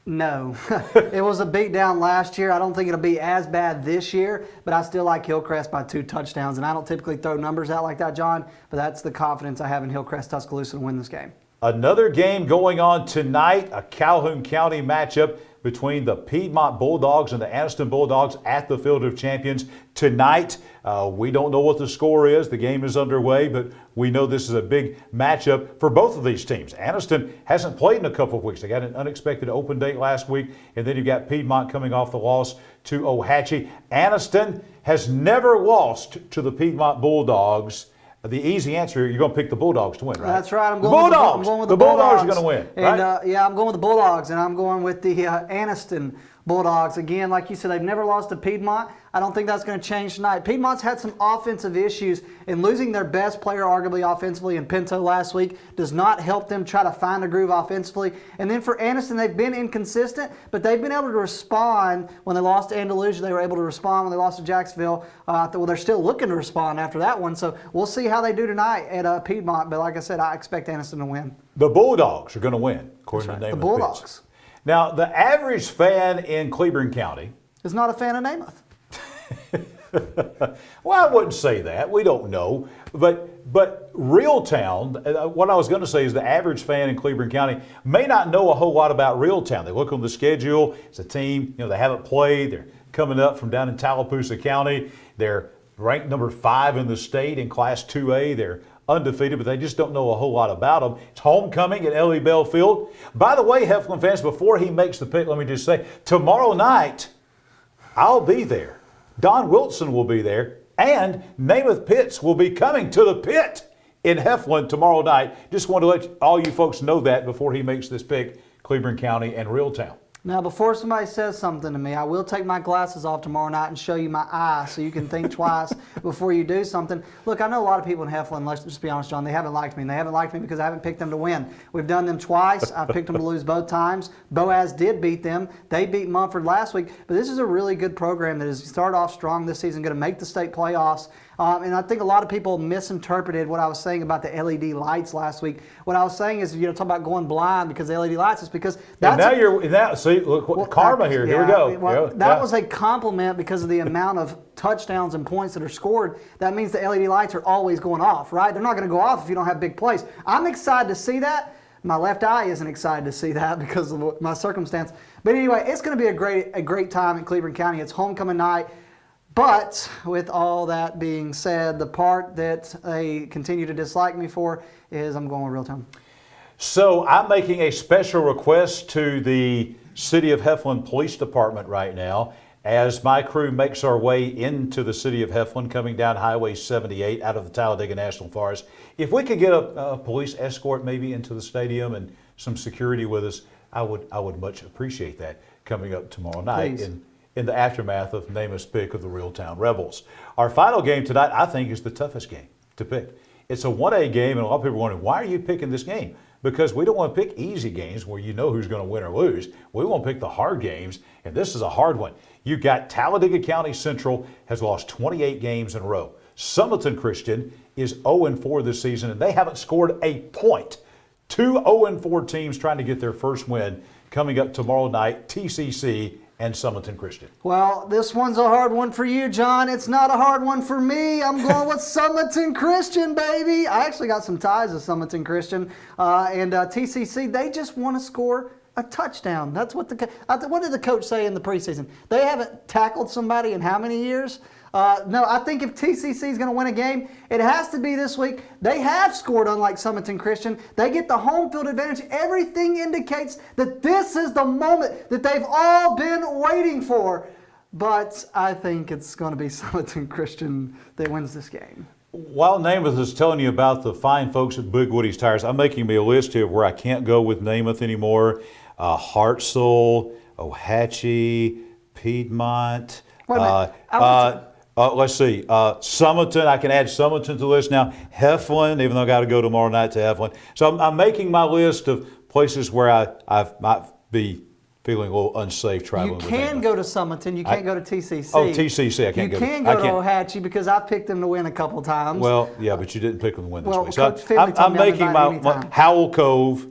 No. It was a beatdown last year. I don't think it'll be as bad this year, but I still like Hillcrest by 2 touchdowns. And I don't typically throw numbers out like that, John, but that's the confidence I have in Hillcrest Tuscaloosa to win this game. Another game going on tonight, a Calhoun County matchup between the Piedmont Bulldogs and the Anniston Bulldogs at the Field of Champions tonight. We don't know what the score is. The game is underway, but we know this is a big matchup for both of these teams. Anniston hasn't played in a couple of weeks. They got an unexpected open date last week, and then you got Piedmont coming off the loss to Ohatchee. Anniston has never lost to the Piedmont Bulldogs. The easy answer, you're going to pick the Bulldogs to win, right? That's right. I'm the going Bulldogs. I'm going with the Bulldogs are going to win, and, right? yeah, I'm going with the Bulldogs, and I'm going with the Anniston Bulldogs. Again, like you said, they've never lost to Piedmont. I don't think that's going to change tonight. Piedmont's had some offensive issues, and losing their best player, arguably offensively, in Pinto last week does not help them try to find a groove offensively. And then for Anniston, they've been inconsistent, but they've been able to respond. When they lost to Andalusia, they were able to respond. When they lost to Jacksonville, well, they're still looking to respond after that one. So we'll see how they do tonight at Piedmont. But like I said, I expect Anniston to win. The Bulldogs are going to win, according to Namath The Pitts. Bulldogs. Now, the average fan in Cleburne County is not a fan of Namath. Well, I wouldn't say that. We don't know. But Reeltown, what I was going to say is the average fan in Cleburne County may not know a whole lot about Reeltown. They look on the schedule. It's a team, they haven't played. They're coming up from down in Tallapoosa County. They're ranked number 5 in the state in Class 2A. They're undefeated, but they just don't know a whole lot about them. It's homecoming at Ellie Bell Field. By the way, Heflin fans, before he makes the pick, let me just say, tomorrow night, I'll be there. Don Wilson will be there, and Namath Pitts will be coming to the pit in Heflin tomorrow night. Just want to let all you folks know that before he makes this pick, Cleburne County and Reeltown. Now, before somebody says something to me, I will take my glasses off tomorrow night and show you my eye so you can think twice before you do something. Look, I know a lot of people in Heflin, let's just be honest, John, they haven't liked me. And they haven't liked me because I haven't picked them to win. We've done them twice. I've picked them to lose both times. Boaz did beat them. They beat Mumford last week. But this is a really good program that has started off strong this season, going to make the state playoffs. And I think a lot of people misinterpreted what I was saying about the LED lights last week. What I was saying is, talk about going blind because the LED lights is because that's see, look, karma here. Here we go. Well, that was a compliment because of the amount of touchdowns and points that are scored. That means the LED lights are always going off, right? They're not going to go off if you don't have big plays. I'm excited to see that. My left eye isn't excited to see that because of my circumstance. But anyway, it's going to be a great time in Cleburne County. It's homecoming night. But with all that being said, the part that they continue to dislike me for is I'm going with Reeltown. So I'm making a special request to the City of Heflin Police Department right now as my crew makes our way into the City of Heflin, coming down Highway 78 out of the Talladega National Forest. If we could get a police escort maybe into the stadium and some security with us, I would much appreciate that coming up tomorrow night in the aftermath of Namath's pick of the Reeltown Rebels. Our final game tonight, I think, is the toughest game to pick. It's a 1A game, and a lot of people are wondering, why are you picking this game? Because we don't want to pick easy games where you know who's going to win or lose. We want to pick the hard games, and this is a hard one. You've got Talladega County Central has lost 28 games in a row. Summerton Christian is 0-4 this season, and they haven't scored a point. 2 0-4 teams trying to get their first win coming up tomorrow night, TCC and Summerton Christian. Well, this one's a hard one for you, John. It's not a hard one for me. I'm going with Summerton Christian, baby. I actually got some ties with Summerton Christian. And TCC, they just want to score a touchdown. That's what what did the coach say in the preseason? They haven't tackled somebody in how many years? No, I think if TCC is going to win a game, it has to be this week. They have scored, unlike Summerton Christian. They get the home field advantage. Everything indicates that this is the moment that they've all been waiting for. But I think it's going to be Summerton Christian that wins this game. While Namath is telling you about the fine folks at Big Woody's Tires, I'm making me a list here where I can't go with Namath anymore. Hartselle, Ohatchee, Piedmont. Wait a minute. Let's see. Summerton, I can add Summerton to the list now. Heflin, even though I got to go tomorrow night to Heflin. So I'm making my list of places where I might be feeling a little unsafe traveling. You can go to Summerton. You can't go to TCC. Oh, TCC, I can't go. You can go to Ohatchee because I've picked them to win a couple times. Well, yeah, but you didn't pick them to win this well, week. Coach So Finley I'm told me I'm making invited my anytime. Howell Cove.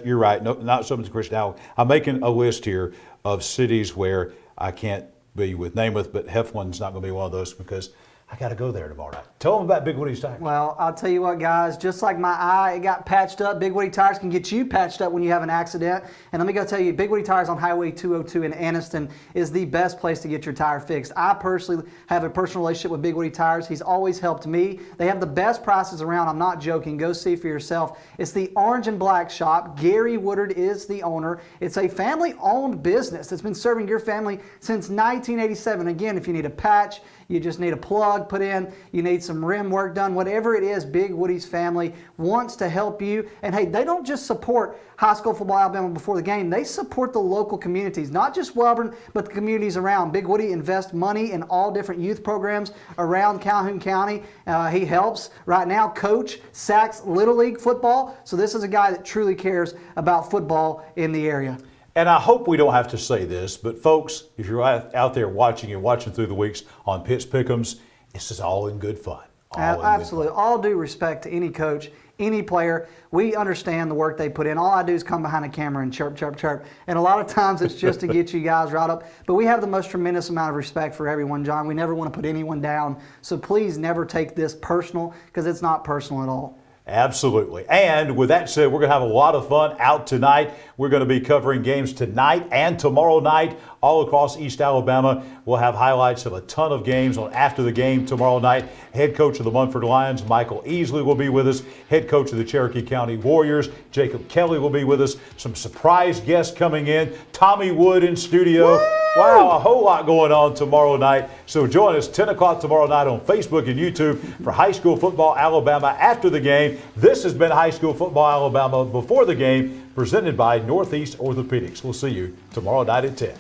You're right. No, not Summerton Christian. Howell. I'm making a list here of cities where I can't be with Namath, but Heflin's not going to be one of those because I got to go there tomorrow night. Tell them about Big Woody's Tires. Well, I'll tell you what, guys. Just like my eye, it got patched up. Big Woody Tires can get you patched up when you have an accident. And let me go tell you, Big Woody Tires on Highway 202 in Anniston is the best place to get your tire fixed. I personally have a personal relationship with Big Woody Tires. He's always helped me. They have the best prices around. I'm not joking. Go see for yourself. It's the Orange and Black Shop. Gary Woodard is the owner. It's a family-owned business that's been serving your family since 1987. Again, if you need a patch, you just need a plug put in, you need some rim work done, whatever it is, Big Woody's family wants to help you. And hey, they don't just support High School Football Alabama before the game, they support the local communities, not just Welborn, but the communities around. Big Woody invests money in all different youth programs around Calhoun County. He helps right now coach Sacs Little League football. So this is a guy that truly cares about football in the area. And I hope we don't have to say this, but folks, if you're out there watching and watching through the weeks on Pitts Pick'ems, this is all in good fun. Absolutely. All due respect to any coach, any player. We understand the work they put in. All I do is come behind a camera and chirp, chirp, chirp. And a lot of times it's just to get you guys riled up. But we have the most tremendous amount of respect for everyone, John. We never want to put anyone down. So please never take this personal, because it's not personal at all. Absolutely. And with that said, we're going to have a lot of fun out tonight. We're going to be covering games tonight and tomorrow night all across East Alabama. We'll have highlights of a ton of games on After the Game tomorrow night. Head coach of the Munford Lions, Michael Easley, will be with us. Head coach of the Cherokee County Warriors, Jacob Kelly, will be with us. Some surprise guests coming in. Tommy Wood in studio. Woo! Wow, a whole lot going on tomorrow night. So join us 10 o'clock tomorrow night on Facebook and YouTube for High School Football Alabama After the Game. This has been High School Football Alabama Before the Game, presented by Northeast Orthopedics. We'll see you tomorrow night at 10.